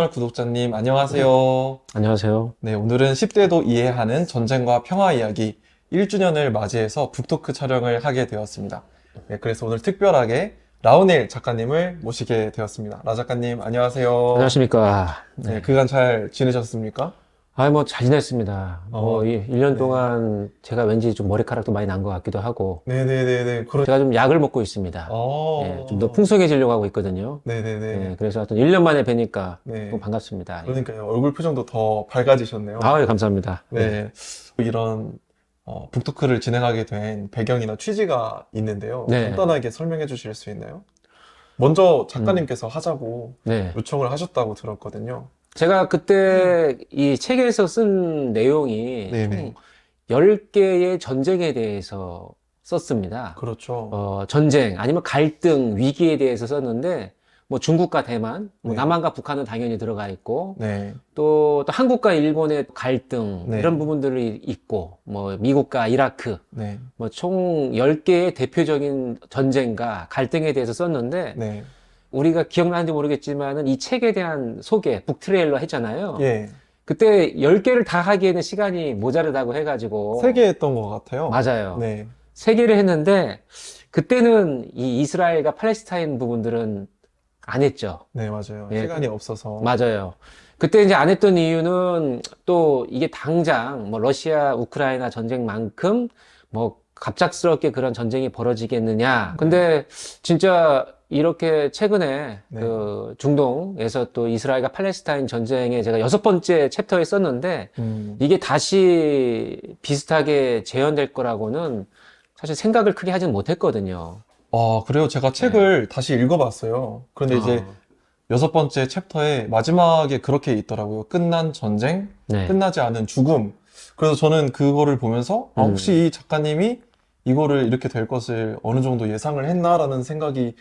구독자님, 안녕하세요. 안녕하세요. 네, 오늘은 10대도 이해하는 전쟁과 평화 이야기 1주년을 맞이해서 북토크 촬영을 하게 되었습니다. 네, 그래서 오늘 특별하게 라우넬 작가님을 모시게 되었습니다. 라 작가님, 안녕하세요. 안녕하십니까. 네, 그간 잘 지내셨습니까? 잘 지냈습니다. 어, 1년 네. 동안 제가 왠지 좀 머리카락도 많이 난 것 같기도 하고, 네네네네. 제가 좀 약을 먹고 있습니다. 어, 좀 더 풍성해지려고 하고 있거든요. 네네네. 그래서 하여튼 1년 만에 뵈니까 네. 너무 반갑습니다. 그러니까요. 얼굴 표정도 더 밝아지셨네요. 예, 감사합니다. 네. 이런 북토크를 진행하게 된 배경이나 취지가 있는데요. 네. 간단하게 설명해 주실 수 있나요? 먼저 작가님께서 하자고 네. 요청을 하셨다고 들었거든요. 제가 그때 이 책에서 쓴 내용이 네네. 총 10개의 전쟁에 대해서 썼습니다. 그렇죠. 전쟁, 아니면 갈등, 위기에 대해서 썼는데, 뭐 중국과 대만, 뭐 네. 남한과 북한은 당연히 들어가 있고, 네. 또 한국과 일본의 갈등, 네. 이런 부분들이 있고, 뭐 미국과 이라크, 네. 뭐 총 10개의 대표적인 전쟁과 갈등에 대해서 썼는데, 네. 우리가 기억나는지 모르겠지만은 이 책에 대한 소개, 북트레일러 했잖아요. 예. 그때 10개를 다 하기에는 시간이 모자르다고 해가지고. 3개 했던 것 같아요. 맞아요. 네. 3개를 했는데, 그때는 이 이스라엘과 팔레스타인 부분들은 안 했죠. 네, 맞아요. 예, 시간이 없어서. 맞아요. 그때 이제 안 했던 이유는 또 이게 당장 뭐 러시아 우크라이나 전쟁만큼 뭐 갑작스럽게 그런 전쟁이 벌어지겠느냐. 근데 진짜 이렇게 최근에 네. 그 중동에서 또 이스라엘과 팔레스타인 전쟁에 제가 6번째 챕터에 썼는데, 이게 다시 비슷하게 재현될 거라고는 사실 생각을 크게 하진 못했거든요. 그래요. 제가 책을 다시 읽어봤어요. 그런데 이제 어, 6번째 챕터에 마지막에 그렇게 있더라고요. 끝난 전쟁, 네. 끝나지 않은 죽음. 그래서 저는 그거를 보면서 혹시 이 작가님이 이거를 이렇게 될 것을 어느 정도 예상을 했나라는 생각이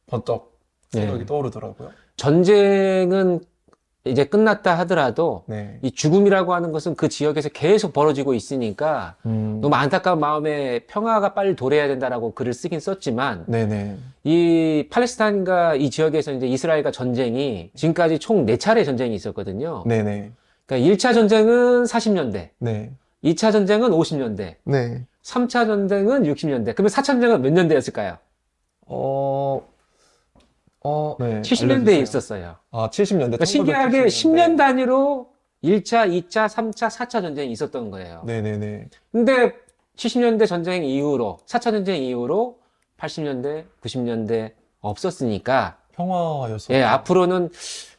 번쩍 생각이 네. 떠오르더라고요. 전쟁은 이제 끝났다 하더라도 네. 이 죽음이라고 하는 것은 그 지역에서 계속 벌어지고 있으니까 너무 음, 안타까운 마음에 평화가 빨리 도래해야 된다라고 글을 쓰긴 썼지만, 네네. 이 팔레스타인과 이 지역에서 이제 이스라엘과 전쟁이 지금까지 총 4차례 전쟁이 있었거든요. 네네. 그러니까 1차 전쟁은 40년대, 네. 2차 전쟁은 50년대, 네. 3차 전쟁은 60년대. 그러면 4차 전쟁은 몇 년대였을까요? 네. 70년대에 알려주세요. 있었어요. 70년대. 그러니까 신기하게 10년 단위로 1차, 2차, 3차, 4차 전쟁이 있었던 거예요. 네네네. 근데 70년대 전쟁 이후로, 4차 전쟁 이후로 80년대, 90년대 없었으니까, 평화였어요. 예, 앞으로는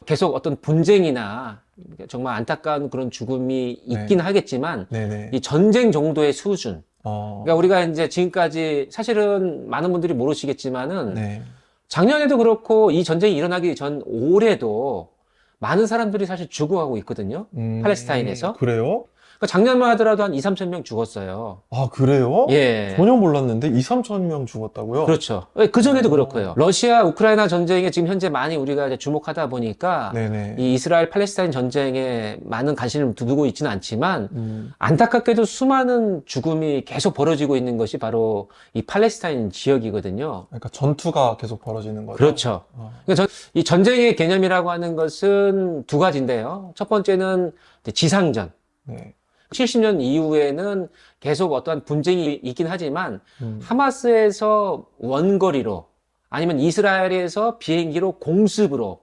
계속 어떤 분쟁이나 정말 안타까운 그런 죽음이 있긴 하겠지만, 네네. 이 전쟁 정도의 수준. 어, 그러니까 우리가 이제 지금까지 사실은 많은 분들이 모르시겠지만은, 네. 작년에도 그렇고 이 전쟁이 일어나기 전 올해도 많은 사람들이 사실 죽어가고 있거든요. 팔레스타인에서. 그래요? 그러니까 작년만 하더라도 한 2, 3천 명 죽었어요. 그래요? 예. 전혀 몰랐는데 2, 3천 명 죽었다고요? 그렇죠. 그 전에도 그렇고요. 러시아, 우크라이나 전쟁에 지금 현재 많이 우리가 이제 주목하다 보니까 네네. 이 이스라엘, 팔레스타인 전쟁에 많은 관심을 두고 있지는 않지만, 음, 안타깝게도 수많은 죽음이 계속 벌어지고 있는 것이 바로 이 팔레스타인 지역이거든요. 그러니까 전투가 계속 벌어지는 거죠? 그렇죠. 그러니까 이 전쟁의 개념이라고 하는 것은 두 가지인데요. 첫 번째는 이제 지상전. 네. 70년 이후에는 계속 어떠한 분쟁이 있긴 하지만, 음, 하마스에서 원거리로, 아니면 이스라엘에서 비행기로 공습으로,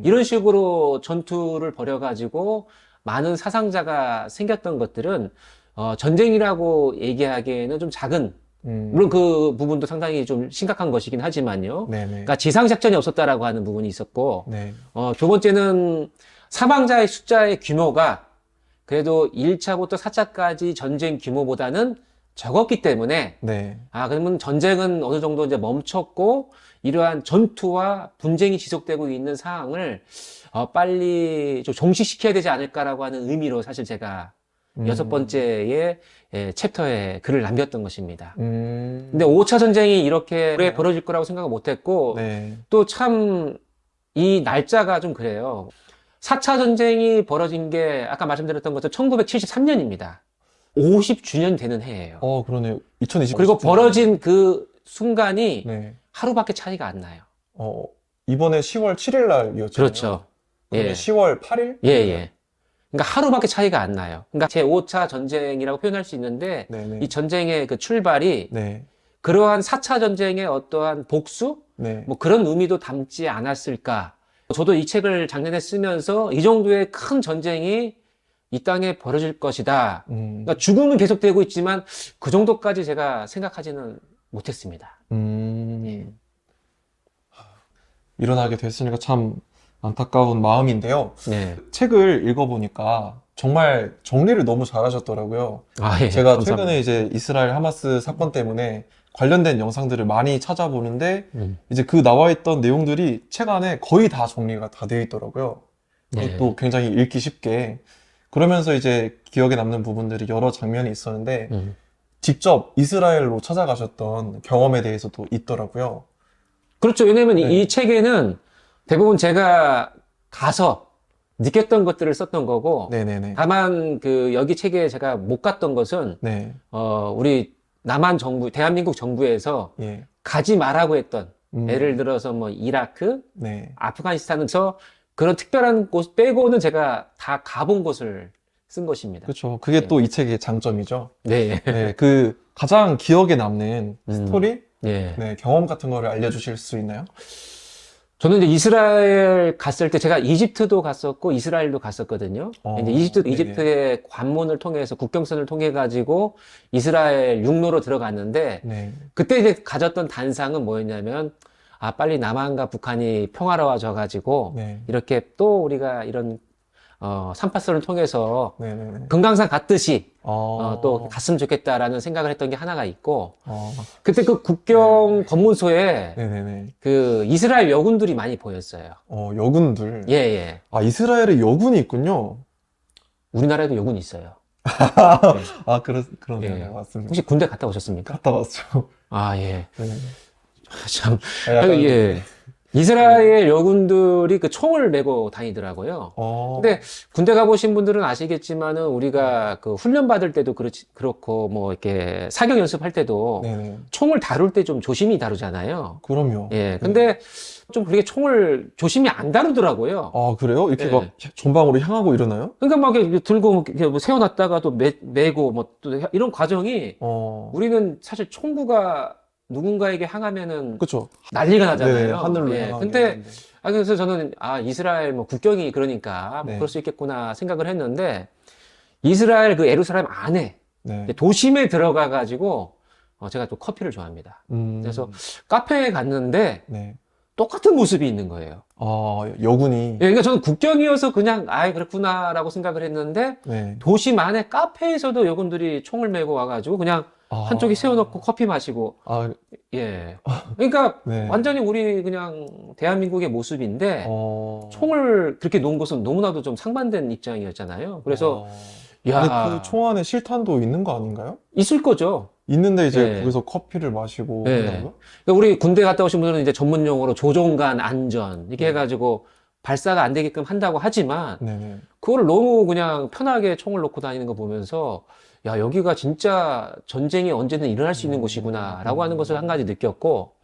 이런 식으로 전투를 벌여가지고 많은 사상자가 생겼던 것들은 전쟁이라고 얘기하기에는 좀 작은, 물론 그 부분도 상당히 좀 심각한 것이긴 하지만요. 네네. 그러니까 지상작전이 없었다라고 하는 부분이 있었고, 네. 두 번째는 사망자의 숫자의 규모가 그래도 1차부터 4차까지 전쟁 규모보다는 적었기 때문에, 네. 그러면 전쟁은 어느 정도 이제 멈췄고, 이러한 전투와 분쟁이 지속되고 있는 상황을 빨리 좀 종식시켜야 되지 않을까라고 하는 의미로 사실 제가 6번째의 챕터에 글을 남겼던 것입니다. 근데 5차 전쟁이 이렇게 오래 벌어질 거라고 생각을 못 했고, 네. 또 참 이 날짜가 좀 그래요. 4차 전쟁이 벌어진 게 아까 말씀드렸던 것처럼 1973년입니다. 50주년 되는 해예요. 그러네요. 2020. 그리고 벌어진 그 순간이 네. 하루밖에 차이가 안 나요. 이번에 10월 7일 날이었잖아요. 그렇죠. 그러면 예. 10월 8일? 예, 예. 그러니까 하루밖에 차이가 안 나요. 그러니까 제5차 전쟁이라고 표현할 수 있는데 네네. 이 전쟁의 그 출발이 네. 그러한 4차 전쟁의 어떠한 복수? 네. 뭐 그런 의미도 담지 않았을까. 저도 이 책을 작년에 쓰면서 이 정도의 큰 전쟁이 이 땅에 벌어질 것이다. 그러니까 죽음은 계속되고 있지만 그 정도까지 제가 생각하지는 못했습니다. 예. 일어나게 됐으니까 참 안타까운 마음인데요. 네. 책을 읽어보니까 정말 정리를 너무 잘하셨더라고요. 아, 예. 제가 감사합니다. 최근에 이제 이스라엘 하마스 사건 때문에 관련된 영상들을 많이 찾아보는데 이제 그 나와 있던 내용들이 책 안에 거의 다 정리가 다 되어 있더라고요. 네. 또 굉장히 읽기 쉽게. 그러면서 이제 기억에 남는 부분들이 여러 장면이 있었는데 직접 이스라엘로 찾아가셨던 경험에 대해서도 있더라고요. 그렇죠. 왜냐면 네. 이 책에는 대부분 제가 가서 느꼈던 것들을 썼던 거고, 네네네. 다만 그 여기 책에 제가 못 갔던 것은 네. 우리 남한 정부, 대한민국 정부에서 예. 가지 말라고 했던, 음. 예를 들어서 뭐 이라크, 네. 아프가니스탄에서 그런 특별한 곳 빼고는 제가 다 가본 곳을 쓴 것입니다. 그렇죠. 그게 네. 또 이 책의 장점이죠. 네. 네. 그 가장 기억에 남는 스토리? 네. 네. 경험 같은 거를 알려주실 수 있나요? 저는 이제 이스라엘 갔을 때 제가 이집트도 갔었고 이스라엘도 갔었거든요. 이제 네네. 이집트의 관문을 통해서 국경선을 통해 가지고 이스라엘 육로로 들어갔는데 네. 그때 이제 가졌던 단상은 뭐였냐면 아 빨리 남한과 북한이 평화로워져 가지고 네. 이렇게 또 우리가 이런 3파선을 통해서 네네네. 금강산 갔듯이 어. 또 갔으면 좋겠다라는 생각을 했던 게 하나가 있고 어. 그때 그 국경 검문소에 네네네. 그 이스라엘 여군들이 많이 보였어요. 여군들. 예, 예. 아, 이스라엘에 여군이 있군요. 우리나라에도 여군이 있어요. 아, 그러네요. 예. 맞습니다. 혹시 군대 갔다 오셨습니까? 갔다 왔죠. 아, 예. 네. 참. 약간, 예. 이스라엘 여군들이 그 총을 메고 다니더라고요. 근데 군대 가보신 분들은 아시겠지만은 우리가 그 훈련 받을 때도 그렇고 뭐 이렇게 사격 연습할 때도 네네. 총을 다룰 때 좀 조심히 다루잖아요. 그럼요. 예. 근데 좀 그렇게 총을 조심히 안 다루더라고요. 아, 그래요? 이렇게 예. 막 전방으로 향하고 이러나요? 그러니까 막 이렇게 들고 이렇게 뭐 세워놨다가 또 메고 뭐 또 이런 과정이 우리는 사실 총구가 누군가에게 향하면은 그쵸. 난리가 나잖아요. 네네, 하늘로 예. 향하게 근데 하는데. 그래서 저는 이스라엘 뭐 국경이 그러니까 뭐 네. 그럴 수 있겠구나 생각을 했는데 이스라엘 그 예루살렘 안에 네. 도심에 들어가 가지고 제가 또 커피를 좋아합니다. 그래서 카페에 갔는데 네. 똑같은 모습이 있는 거예요. 여군이. 예, 그러니까 저는 국경이어서 그냥 그렇구나라고 생각을 했는데 네. 도심 안에 카페에서도 여군들이 총을 메고 와가지고 그냥 한쪽에 세워놓고 커피 마시고 예. 그러니까 네. 완전히 우리 그냥 대한민국의 모습인데 총을 그렇게 놓은 것은 너무나도 좀 상반된 입장이었잖아요. 그래서 아니, 야 그 총 안에 실탄도 있는 거 아닌가요? 있을 거죠. 있는데 이제 네. 거기서 커피를 마시고 네. 한다고요? 그러니까 우리 군대 갔다 오신 분들은 이제 전문 용어로 조종간 안전 이렇게 해가지고 발사가 안 되게끔 한다고 하지만 네네. 그거를 너무 그냥 편하게 총을 놓고 다니는 거 보면서 야 여기가 진짜 전쟁이 언제든 일어날 수 있는 곳이구나라고 하는 것을 한 가지 느꼈고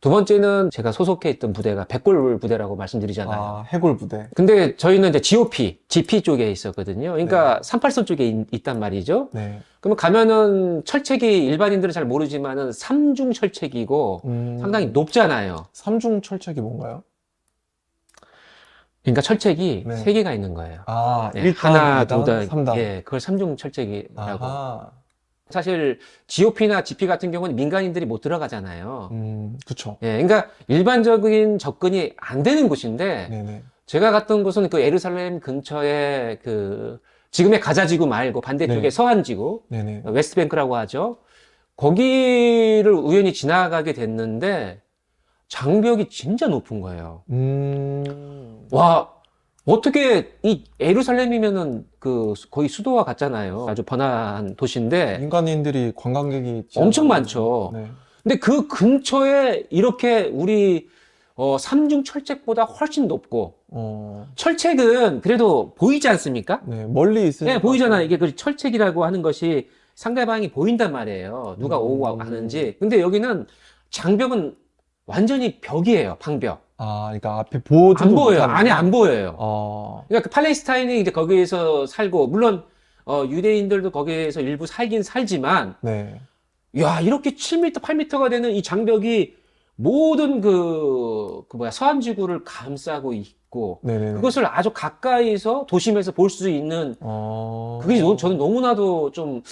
두 번째는 제가 소속해 있던 부대가 백골 부대라고 말씀드리잖아요. 해골 부대. 근데 저희는 이제 GP 쪽에 있었거든요. 그러니까 38선 쪽에 있단 말이죠. 네. 그러면 가면은 철책이 일반인들은 잘 모르지만은 삼중 철책이고 상당히 높잖아요. 삼중 철책이 뭔가요? 그러니까 철책이 네. 세 개가 있는 거예요. 예, 1단, 하나, 2단, 두 단, 3단. 예, 그걸 삼중 철책이라고. 아하. 사실 GOP나 GP 같은 경우는 민간인들이 못 들어가잖아요. 그쵸. 예, 그러니까 일반적인 접근이 안 되는 곳인데 네네. 제가 갔던 곳은 그 예루살렘 근처에 그 지금의 가자지구 말고 반대쪽에 네. 서안지구, 네네. 웨스트뱅크라고 하죠. 거기를 우연히 지나가게 됐는데 장벽이 진짜 높은 거예요. 와, 어떻게 이 예루살렘이면은 그 거의 수도와 같잖아요. 아주 번화한 도시인데 민간인들이 관광객이 엄청 많죠. 네. 근데 그 근처에 이렇게 우리 삼중 철책보다 훨씬 높고 철책은 그래도 보이지 않습니까? 네, 멀리 있으니까. 네, 보이잖아요. 이게 그 철책이라고 하는 것이 상대방이 보인단 말이에요. 누가 오고 가는지. 근데 여기는 장벽은 완전히 벽이에요, 방벽. 아, 그러니까 앞에 보지도 안 보여요. 못하는. 안에 안 보여요. 그러니까 그 팔레스타인이 이제 거기에서 살고, 물론, 유대인들도 거기에서 일부 살긴 살지만, 네. 야, 이렇게 7m, 8m가 되는 이 장벽이 모든 서한 지구를 감싸고 있고, 네네. 그것을 아주 가까이서 도심에서 볼 수 있는, 그게 저는 너무나도 좀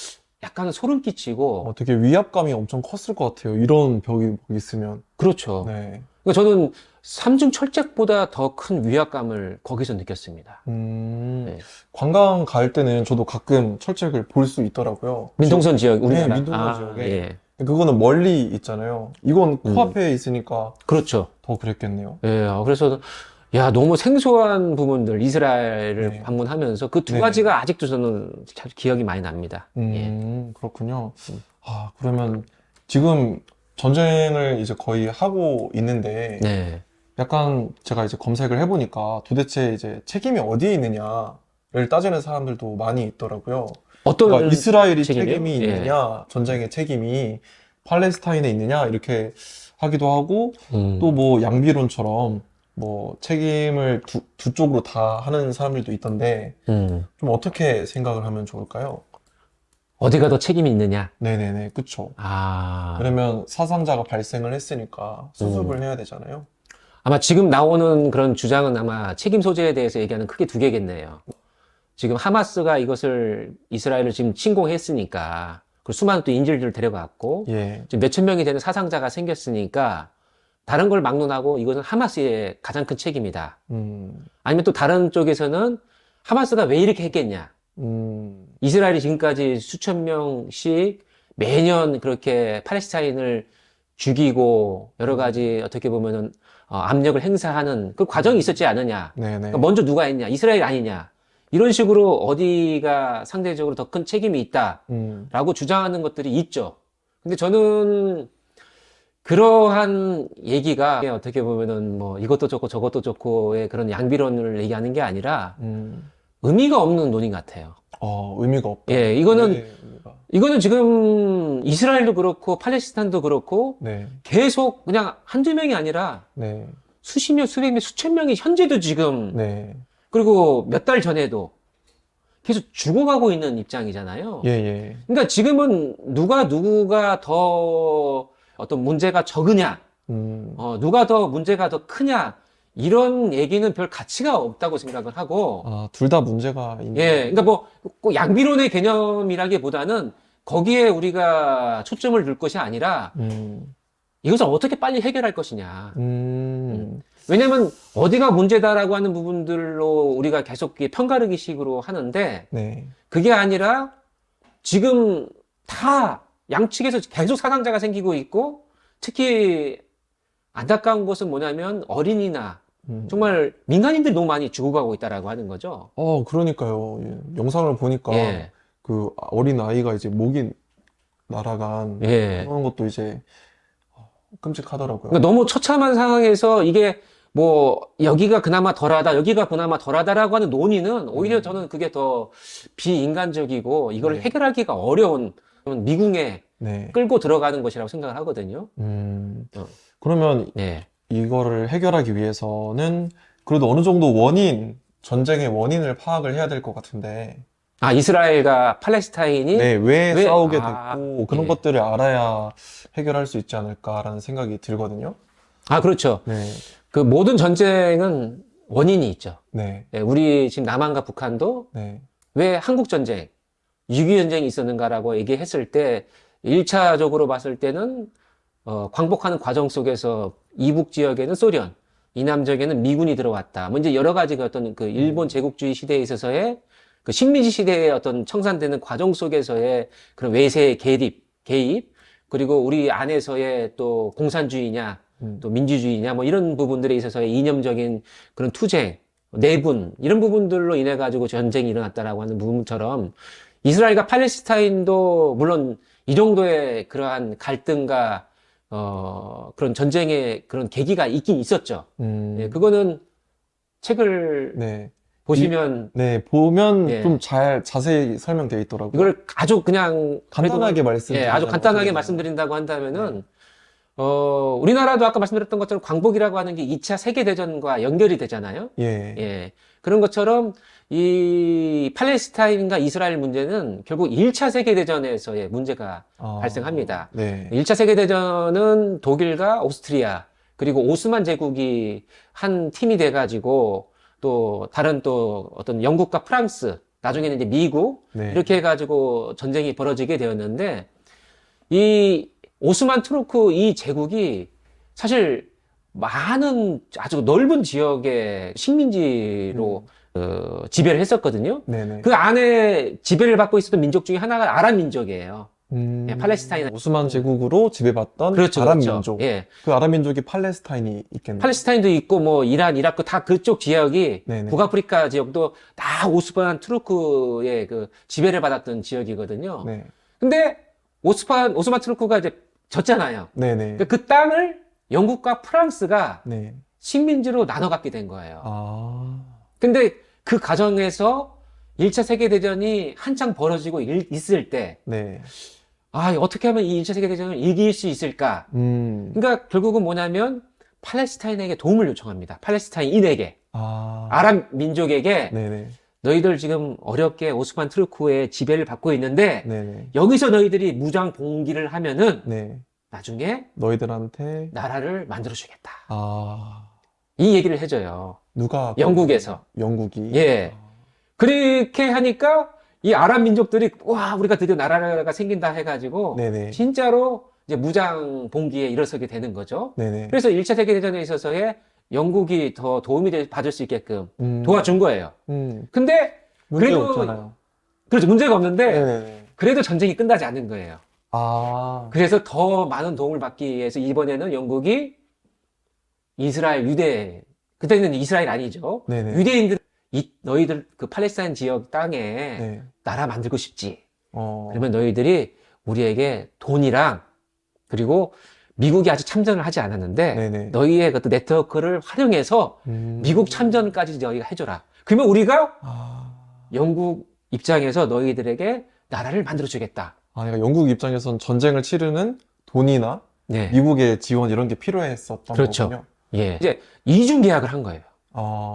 약간 소름 끼치고, 되게 위압감이 엄청 컸을 것 같아요. 이런 벽이 있으면. 그렇죠. 네. 그러니까 저는 삼중 철책보다 더 큰 위압감을 거기서 느꼈습니다. 네. 관광 갈 때는 저도 가끔 철책을 볼 수 있더라고요. 민통선 지역, 네, 우리나라. 민통선 지역에. 예. 그거는 멀리 있잖아요. 이건 코앞에 있으니까 그렇죠. 더 그랬겠네요. 예, 그래서, 야, 너무 생소한 부분들, 이스라엘을 네. 방문하면서 그 두 네. 가지가 아직도 저는 잘 기억이 많이 납니다. 예. 그렇군요. 아, 그러면 지금 전쟁을 이제 거의 하고 있는데, 네. 약간 제가 이제 검색을 해보니까 도대체 이제 책임이 어디에 있느냐를 따지는 사람들도 많이 있더라고요. 어떤 그러니까 이스라엘이 책임이요? 책임이 예. 있느냐, 전쟁의 책임이 팔레스타인에 있느냐, 이렇게 하기도 하고, 음. 또 뭐 양비론처럼 뭐 책임을 두 쪽으로 다 하는 사람들도 있던데, 좀 어떻게 생각을 하면 좋을까요? 어디가 더 책임이 있느냐? 네네네, 그쵸. 아, 그러면 사상자가 발생을 했으니까 수습을 해야 되잖아요. 아마 지금 나오는 그런 주장은 아마 책임 소재에 대해서 얘기하는 크게 두 개겠네요. 지금 하마스가 이스라엘을 지금 침공했으니까, 그 수많은 또 인질들을 데려갔고, 예. 지금 몇천 명이 되는 사상자가 생겼으니까, 다른 걸 막론하고 이것은 하마스의 가장 큰 책임이다. 아니면 또 다른 쪽에서는 하마스가 왜 이렇게 했겠냐. 이스라엘이 지금까지 수천 명씩 매년 그렇게 팔레스타인을 죽이고 여러 가지 어떻게 보면은 압력을 행사하는 그 과정이 있었지 않느냐. 네네. 그러니까 먼저 누가 했냐? 이스라엘 아니냐. 이런 식으로 어디가 상대적으로 더 큰 책임이 있다라고 주장하는 것들이 있죠. 근데 저는 그러한 얘기가 어떻게 보면은 뭐 이것도 좋고 저것도 좋고의 그런 양비론을 얘기하는 게 아니라 의미가 없는 논의 같아요. 의미가 없다. 예, 이거는 지금 이스라엘도 그렇고 팔레스타인도 그렇고 네. 계속 그냥 한두 명이 아니라 네. 수십 명, 수백 명, 수천 명이 현재도 지금 네. 그리고 몇 달 전에도 계속 죽어가고 있는 입장이잖아요. 예, 예. 그러니까 지금은 누가 더 어떤 문제가 적으냐, 누가 더 문제가 더 크냐, 이런 얘기는 별 가치가 없다고 생각을 하고, 둘 다 문제가 있는. 예, 그러니까 뭐, 꼭 양비론의 개념이라기보다는 거기에 우리가 초점을 둘 것이 아니라, 이것을 어떻게 빨리 해결할 것이냐. 왜냐면, 어디가 문제다라고 하는 부분들로 우리가 계속 편가르기 식으로 하는데, 네. 그게 아니라, 지금 다 양측에서 계속 사상자가 생기고 있고, 특히 안타까운 것은 뭐냐면 어린이나 정말 민간인들이 너무 많이 죽어가고 있다라고 하는 거죠. 그러니까요. 예. 영상을 보니까 예. 그 어린 아이가 이제 목이 날아간 예. 그런 것도 이제 끔찍하더라고요. 그러니까 너무 처참한 상황에서 이게 뭐 여기가 그나마 덜하다, 여기가 그나마 덜하다라고 하는 논의는 오히려 저는 그게 더 비인간적이고 이걸 네. 해결하기가 어려운 미궁에 네. 끌고 들어가는 것이라고 생각을 하거든요. 그러면 네. 이거를 해결하기 위해서는 그래도 어느 정도 전쟁의 원인을 파악을 해야 될 것 같은데. 이스라엘과 팔레스타인이 네, 왜 싸우게 아, 됐고, 그런 예. 것들을 알아야 해결할 수 있지 않을까라는 생각이 들거든요. 그렇죠. 네, 그 모든 전쟁은 원인이 있죠. 네, 예, 우리 지금 남한과 북한도 네, 왜 한국 전쟁, 6.25 전쟁이 있었는가라고 얘기했을 때 1차적으로 봤을 때는 광복하는 과정 속에서 이북 지역에는 소련, 이남 지역에는 미군이 들어왔다. 뭐 이제 여러 가지 그 어떤 그 일본 제국주의 시대에 있어서의 그 식민지 시대의 어떤 청산되는 과정 속에서의 그런 외세의 개입, 그리고 우리 안에서의 또 공산주의냐, 또 민주주의냐, 뭐 이런 부분들에 있어서의 이념적인 그런 투쟁, 내분, 이런 부분들로 인해 가지고 전쟁이 일어났다라고 하는 부분처럼 이스라엘과 팔레스타인도 물론 이 정도의 그러한 갈등과 그런 전쟁의 그런 계기가 있긴 있었죠. 예, 그거는 책을 네. 보시면 네, 보면 예. 좀 자세히 설명되어 있더라고요. 이걸 아주 그냥 간단하게 아주 말씀드리자면 간단하게 어떻게 말씀드린다고 한다면은 우리나라도 아까 말씀드렸던 것처럼 광복이라고 하는 게 2차 세계대전과 연결이 되잖아요. 예. 예. 그런 것처럼 이 팔레스타인과 이스라엘 문제는 결국 1차 세계대전에서의 문제가 발생합니다. 네. 1차 세계대전은 독일과 오스트리아, 그리고 오스만 제국이 한 팀이 돼가지고 또 다른 또 어떤 영국과 프랑스, 나중에는 이제 미국, 네. 이렇게 해가지고 전쟁이 벌어지게 되었는데, 이 오스만 투르크 이 제국이 사실 많은 아주 넓은 지역의 식민지로 지배를 했었거든요. 네네. 그 안에 지배를 받고 있었던 민족 중에 하나가 아랍 민족이에요. 예, 팔레스타인. 오스만 제국으로 지배받던 그렇죠, 아랍 그렇죠. 민족. 예. 그 아랍 민족이 팔레스타인이 있겠네요. 팔레스타인도 있고 뭐 이란, 이라크 다 그쪽 지역이 네네. 북아프리카 지역도 다 오스만 투르크의 그 지배를 받았던 지역이거든요. 네. 근데 오스만 투르크가 이제 졌잖아요. 네네. 그러니까 그 땅을 영국과 프랑스가 네. 식민지로 나눠 갖게 된 거예요. 아. 근데 그 과정에서 1차 세계대전이 한창 벌어지고 있을 때, 네. 어떻게 하면 이 1차 세계대전을 이길 수 있을까? 그러니까 결국은 뭐냐면 팔레스타인에게 도움을 요청합니다. 팔레스타인인에게. 아랍 민족에게 네네. 너희들 지금 어렵게 오스만 투르크의 지배를 받고 있는데 네네. 여기서 너희들이 무장 봉기를 하면은 네. 나중에 너희들한테 나라를 만들어주겠다. 아. 이 얘기를 해줘요. 누가 영국에서. 영국이 예. 그렇게 하니까 이 아랍 민족들이 와 우리가 드디어 나라가 생긴다 해가지고 네네. 진짜로 이제 무장 봉기에 일어서게 되는 거죠. 네네. 그래서 1차 세계대전에 있어서의 영국이 더 도움이 받을 수 있게끔 도와준 거예요. 근데 문제 그래도 없잖아요. 그렇죠. 문제가 없는데 네네네. 그래도 전쟁이 끝나지 않는 거예요. 아. 그래서 더 많은 도움을 받기 위해서 이번에는 영국이 이스라엘 유대 그때는 이스라엘 아니죠. 네네. 유대인들 너희들 그 팔레스타인 지역 땅에 네. 나라 만들고 싶지. 어. 그러면 너희들이 우리에게 돈이랑 그리고 미국이 아직 참전을 하지 않았는데 네네. 너희의 그 네트워크를 활용해서 미국 참전까지 너희가 해줘라. 그러면 우리가 아. 영국 입장에서 너희들에게 나라를 만들어주겠다. 그러니까 영국 입장에선 전쟁을 치르는 돈이나 네. 미국의 지원 이런 게 필요했었던 그렇죠. 거군요. 예. 이제 이중 계약을 한 거예요.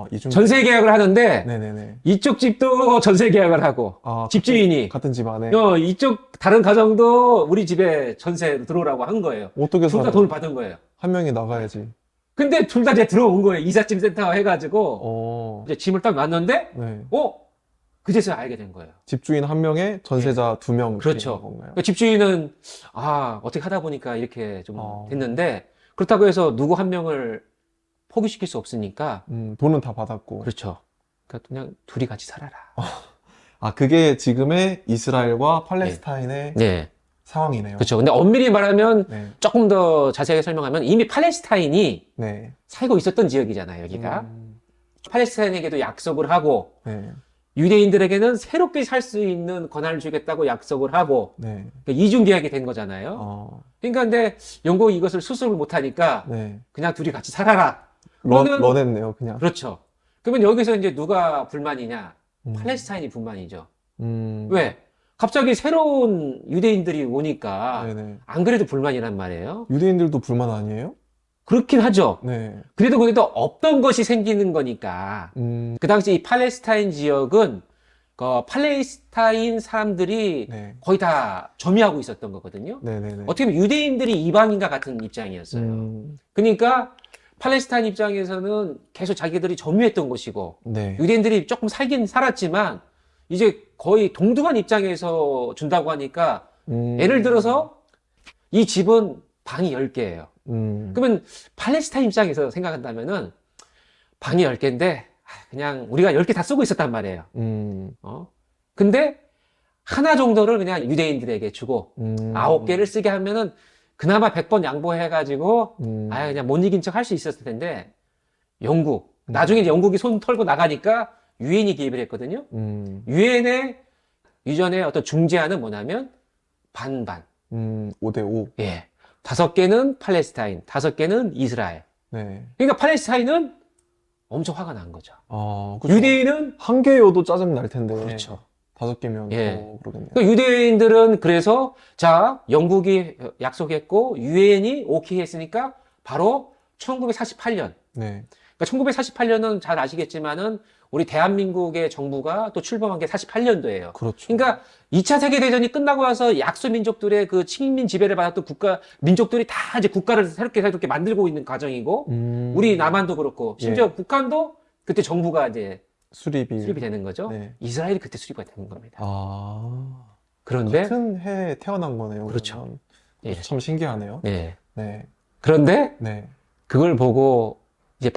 이중. 전세 계약을 하는데 네네네. 이쪽 집도 전세 계약을 하고 집주인이 같은 집 안에 이쪽 다른 가정도 우리 집에 전세 들어오라고 한 거예요. 어떻게 둘 다 살아요? 돈을 받은 거예요. 한 명이 나가야지. 근데 둘 다 이제 들어온 거예요. 이삿짐 센터 해가지고 이제 짐을 딱 놨는데 네. 그제서야 알게 된 거예요. 집주인 한 명에 전세자 두 명. 그렇죠. 건가요? 그러니까 집주인은 어떻게 하다 보니까 이렇게 좀 어. 됐는데 그렇다고 해서 누구 한 명을 포기시킬 수 없으니까 돈은 다 받았고. 그렇죠. 그러니까 그냥 둘이 같이 살아라. 그게 지금의 이스라엘과 팔레스타인의 네. 상황이네요. 그렇죠. 근데 엄밀히 말하면 네. 조금 더 자세하게 설명하면 이미 팔레스타인이 네. 살고 있었던 지역이잖아요, 여기가. 팔레스타인에게도 약속을 하고 네. 유대인들에게는 새롭게 살 수 있는 권한을 주겠다고 약속을 하고 네. 그러니까 이중 계약이 된 거잖아요. 그러니까 근데 영국이 이것을 수습을 못 하니까 네. 그냥 둘이 같이 살아라. 그러면- 런했네요, 그냥. 그렇죠. 그러면 여기서 이제 누가 불만이냐? 음. 팔레스타인이 불만이죠. 음. 왜? 갑자기 새로운 유대인들이 오니까 네네. 안 그래도 불만이란 말이에요. 유대인들도 불만 아니에요? 그렇긴 하죠. 네. 그래도 없던 것이 생기는 거니까. 그 당시 이 팔레스타인 지역은 그 팔레스타인 사람들이 네. 거의 다 점유하고 있었던 거거든요. 네네네. 어떻게 보면 유대인들이 이방인과 같은 입장이었어요. 그러니까 팔레스타인 입장에서는 계속 자기들이 점유했던 곳이고 네. 유대인들이 조금 살긴 살았지만 이제 거의 동등한 입장에서 준다고 하니까 예를 들어서 이 집은 방이 10개예요. 그러면 팔레스타인 입장에서 생각한다면은 방이 10개인데 그냥 우리가 10개 다 쓰고 있었단 말이에요. 근데 하나 정도를 그냥 유대인들에게 주고 9개를 쓰게 하면은 그나마 100번 양보해가지고 그냥 못 이긴 척 할 수 있었을 텐데 영국 나중에 이제 영국이 손 털고 나가니까 유엔이 개입을 했거든요. 유엔의 이전에 어떤 중재안은 뭐냐면 반반. 5대5. 예. 5개는 팔레스타인, 5개는 이스라엘. 네. 그러니까 팔레스타인은 엄청 화가 난 거죠. 그죠. 유대인은 한 개여도 짜증 날 텐데. 그렇죠. 5개면 예. 더 그러겠네요. 그러니까 유대인들은 그래서 자, 영국이 약속했고 유엔이 오케이 했으니까 바로 1948년. 네. 그러니까 1948년은 잘 아시겠지만은 우리 대한민국의 정부가 또 출범한 게 48년도예요. 그렇죠. 그러니까 2차 세계대전이 끝나고 나서 약소 민족들의 그 식민 지배를 받았던 민족들이 다 이제 국가를 새롭게 만들고 있는 과정이고, 우리 남한도 그렇고, 심지어 북한도 그때 정부가 이제 수립이 되는 거죠. 네. 이스라엘이 그때 수립이 되는 겁니다. 아. 그런데, 같은 해에 태어난 거네요. 그렇죠. 그러면. 예. 참 신기하네요. 네. 네. 그런데 네. 그걸 보고 이제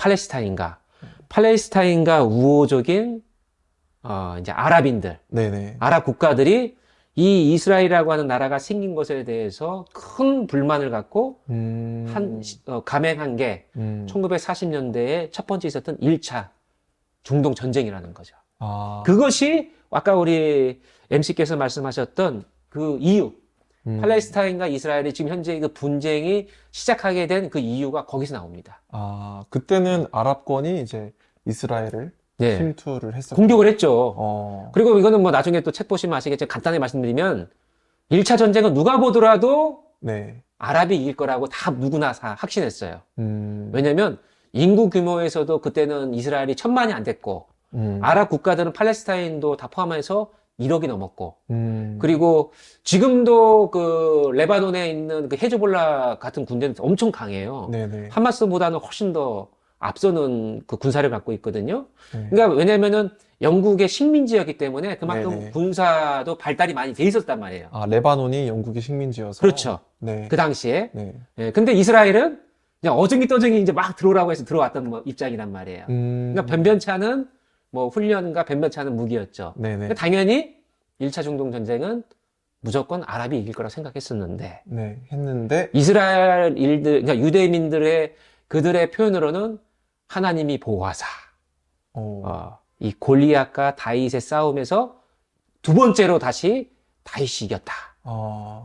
팔레스타인과 우호적인 이제 아랍인들, 네네. 아랍 국가들이 이 이스라엘이라고 하는 나라가 생긴 것에 대해서 큰 불만을 갖고 감행한 게 1940년대에 첫 번째 있었던 1차 중동 전쟁이라는 거죠. 아. 그것이 아까 우리 MC께서 말씀하셨던 그 이유, 팔레스타인과 이스라엘이 지금 현재 그 분쟁이 시작하게 된 그 이유가 거기서 나옵니다. 아, 그때는 아랍권이 이제 이스라엘을 네. 침투를 했었고. 공격을 했죠. 그리고 이거는 뭐 나중에 또 책 보시면 아시겠지만 간단히 말씀드리면 1차 전쟁은 누가 보더라도 네. 아랍이 이길 거라고 다 누구나 다 확신했어요. 음. 왜냐면 인구 규모에서도 그때는 이스라엘이 1000만이 안 됐고 아랍 국가들은 팔레스타인도 다 포함해서 1억이 넘었고 그리고 지금도 그 레바논에 있는 그 헤즈볼라 같은 군대는 엄청 강해요. 네네. 하마스보다는 훨씬 더 앞서는 그 군사를 갖고 있거든요. 네. 그러니까 왜냐면은 영국의 식민지였기 때문에 그만큼 네네. 군사도 발달이 많이 돼 있었단 말이에요. 아, 레바논이 영국의 식민지여서. 그렇죠. 네. 그 당시에. 네. 예, 근데 이스라엘은 그냥 어중이 떠중이 이제 막 들어오라고 해서 들어왔던 뭐 입장이란 말이에요. 그러니까 변변치 않은 뭐 훈련과 변변치 않은 무기였죠. 네네. 그러니까 당연히 1차 중동 전쟁은 무조건 아랍이 이길 거라고 생각했었는데 네. 했는데. 그러니까 유대민들의 그들의 표현으로는 하나님이 보호하사. 이 골리앗과 다윗의 싸움에서 두 번째로 다시 다윗이 이겼다.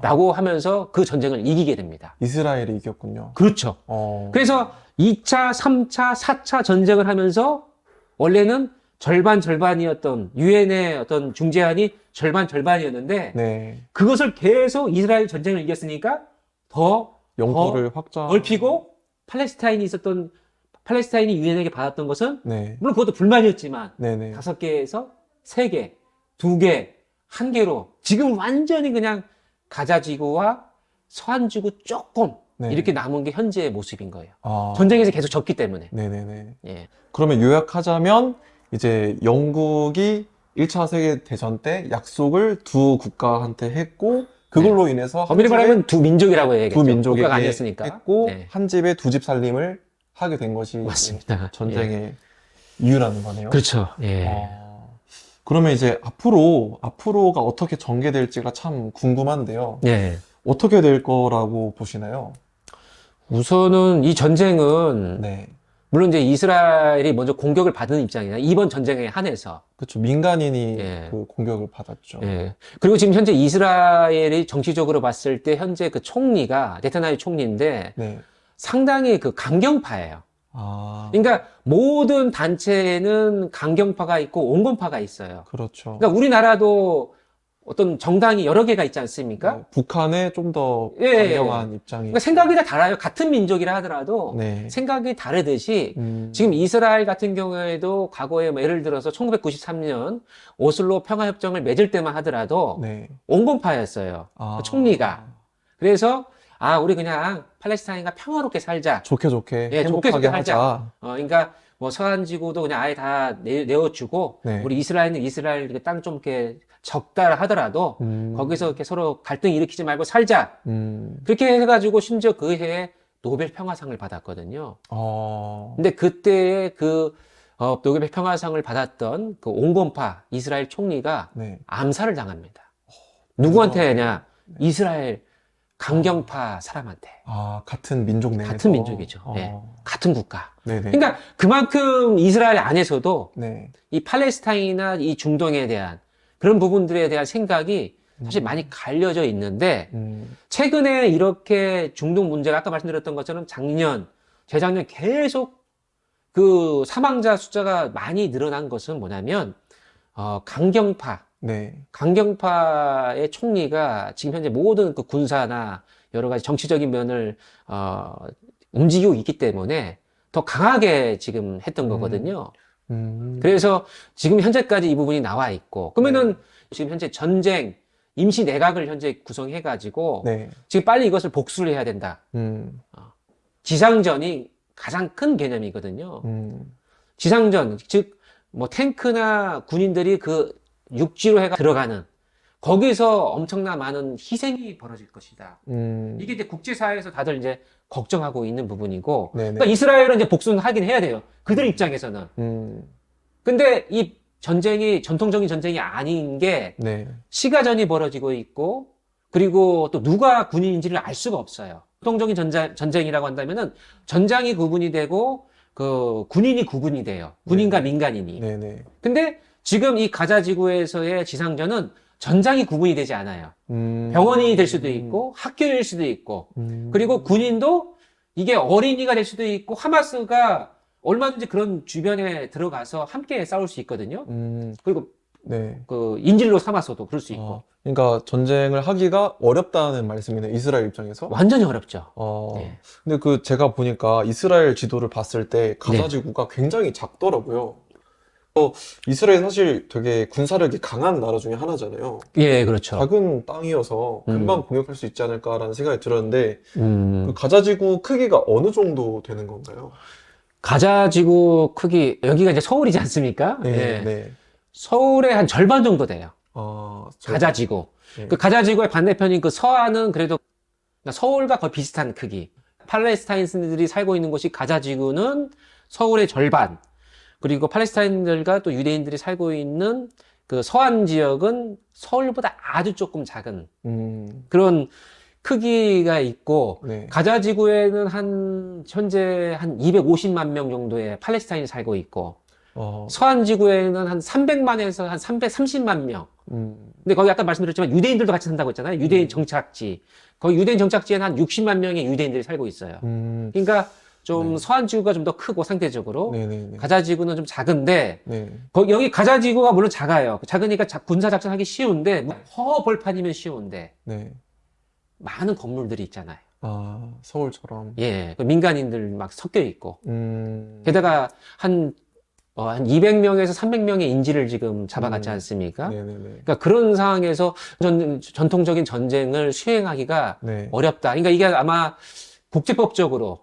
라고 하면서 그 전쟁을 이기게 됩니다. 이스라엘이 이겼군요. 그렇죠. 그래서 2차, 3차, 4차 전쟁을 하면서 원래는 절반이었던 유엔의 어떤 중재안이 절반이었는데 네. 그것을 계속 이스라엘 전쟁을 이겼으니까 더 영토를 확장. 넓히고 팔레스타인이 유엔에게 받았던 것은 네. 물론 그것도 불만이었지만 네네. 5개에서 3개, 2개, 1개로 지금 완전히 그냥 가자지구와 서한지구 조금 네. 이렇게 남은 게 현재의 모습인 거예요. 아. 전쟁에서 계속 졌기 때문에. 네네네. 예. 그러면 요약하자면 이제 영국이 1차 세계대전 때 약속을 두 국가한테 했고 그걸로 인해서 엄밀히 말하면 두 민족이라고 해야겠죠. 두 민족에게 국가가 아니었으니까. 했고 네. 한 집에 두 집 살림을 하게 된 것이 맞습니다. 전쟁의 이유라는 거네요. 그렇죠. 예. 그러면 이제 앞으로가 어떻게 전개될지가 참 궁금한데요. 예. 어떻게 될 거라고 보시나요? 우선은 이 전쟁은 네. 물론 이제 이스라엘이 먼저 공격을 받은 입장이나 이번 전쟁에 한해서 그렇죠. 민간인이 예. 그 공격을 받았죠. 예. 그리고 지금 현재 이스라엘이 정치적으로 봤을 때 현재 그 총리가 네타냐후 총리인데 네. 상당히 그 강경파예요. 아, 그러니까 모든 단체에는 강경파가 있고 온건파가 있어요. 그렇죠. 그러니까 우리나라도 어떤 정당이 여러 개가 있지 않습니까? 네, 북한에 좀 더 예. 강경한 입장이. 그러니까 생각이 다 달라요. 같은 민족이라 하더라도 네. 생각이 다르듯이 지금 이스라엘 같은 경우에도 과거에 뭐 예를 들어서 1993년 오슬로 평화협정을 맺을 때만 하더라도 네. 온건파였어요. 아. 그 총리가. 그래서 우리 그냥 팔레스타인과 평화롭게 살자. 좋게 예, 좋게 행복하게 하자. 하자. 그러니까 뭐 서한지구도 그냥 아예 다 내어주고 네. 우리 이스라엘은 이스라엘 땅 좀 이렇게 적다 하더라도 거기서 이렇게 서로 갈등 일으키지 말고 살자. 그렇게 해가지고 심지어 그 해에 노벨 평화상을 받았거든요. 근데 그때 그 노벨 평화상을 받았던 그 온건파 이스라엘 총리가 네. 암살을 당합니다. 누구한테냐? 이스라엘 강경파 사람한테. 같은 민족 내에서. 같은 민족이죠. 예. 같은 국가. 네네. 그러니까 그만큼 이스라엘 안에서도 네. 이 팔레스타인이나 이 중동에 대한 그런 부분들에 대한 생각이 사실 많이 갈려져 있는데 최근에 이렇게 중동 문제가 아까 말씀드렸던 것처럼 재작년 계속 그 사망자 숫자가 많이 늘어난 것은 뭐냐면 강경파 네. 강경파의 총리가 지금 현재 모든 그 군사나 여러 가지 정치적인 면을 움직이고 있기 때문에 더 강하게 지금 했던 거거든요. 그래서 지금 현재까지 이 부분이 나와 있고, 그러면은 지금 현재 전쟁, 임시 내각을 현재 구성해가지고 네. 지금 빨리 이것을 복수를 해야 된다. 지상전이 가장 큰 개념이거든요. 지상전, 즉, 뭐 탱크나 군인들이 그 육지로 해가 들어가는 거기서 엄청나 많은 희생이 벌어질 것이다. 이게 이제 국제사회에서 다들 이제 걱정하고 있는 부분이고, 네네. 그러니까 이스라엘은 이제 복수는 하긴 해야 돼요. 그들 입장에서는. 근데 이 전쟁이 전통적인 전쟁이 아닌 게 네. 시가전이 벌어지고 있고, 그리고 또 누가 군인인지를 알 수가 없어요. 전통적인 전쟁이라고 한다면은 전장이 구분이 되고 그 군인이 구분이 돼요. 군인과 민간인이. 네네. 근데 지금 이 가자 지구에서의 지상전은 전장이 구분이 되지 않아요. 병원이 될 수도 있고 학교일 수도 있고, 그리고 군인도 이게 어린이가 될 수도 있고, 하마스가 얼마든지 그런 주변에 들어가서 함께 싸울 수 있거든요. 그리고 네. 그 인질로 삼아서도 그럴 수 있고. 그러니까 전쟁을 하기가 어렵다는 말씀이네요. 이스라엘 입장에서. 완전히 어렵죠. 네. 근데 그 제가 보니까 이스라엘 지도를 봤을 때 가자 네. 지구가 굉장히 작더라고요. 이스라엘 사실 되게 군사력이 강한 나라 중에 하나잖아요. 예, 그렇죠. 작은 땅이어서 금방 공격할 수 있지 않을까라는 생각이 들었는데, 그 음, 가자 지구 크기가 어느 정도 되는 건가요? 가자 지구 크기, 여기가 이제 서울이지 않습니까? 네, 예. 네. 서울의 한 절반 정도 돼요. 저- 가자 지구. 네. 그 가자 지구의 반대편인 그 서안은 그래도 서울과 거의 비슷한 크기. 팔레스타인들이 살고 있는 곳이 가자 지구는 서울의 절반. 그리고 팔레스타인들과 또 유대인들이 살고 있는 그 서안 지역은 서울보다 아주 조금 작은 그런 크기가 있고, 네. 가자 지구에는 현재 한 250만 명 정도의 팔레스타인이 살고 있고, 서안 지구에는 한 300만에서 한 330만 명. 근데 거기 아까 말씀드렸지만 유대인들도 같이 산다고 했잖아요. 유대인 정착지. 거기 유대인 정착지에는 한 60만 명의 유대인들이 살고 있어요. 그러니까 좀 서안 지구가 좀 더 크고 상대적으로, 네네네. 가자 지구는 좀 작은데, 네. 여기 가자 지구가 물론 작아요. 작으니까 군사 작전하기 쉬운데, 벌판이면 쉬운데, 네. 많은 건물들이 있잖아요. 서울처럼. 예, 그 민간인들 막 섞여 있고, 음, 게다가 한 200명에서 300명의 인질을 지금 잡아갔지 않습니까? 네네네. 그러니까 그런 상황에서 전통적인 전쟁을 수행하기가 네. 어렵다. 그러니까 이게 아마 국제법적으로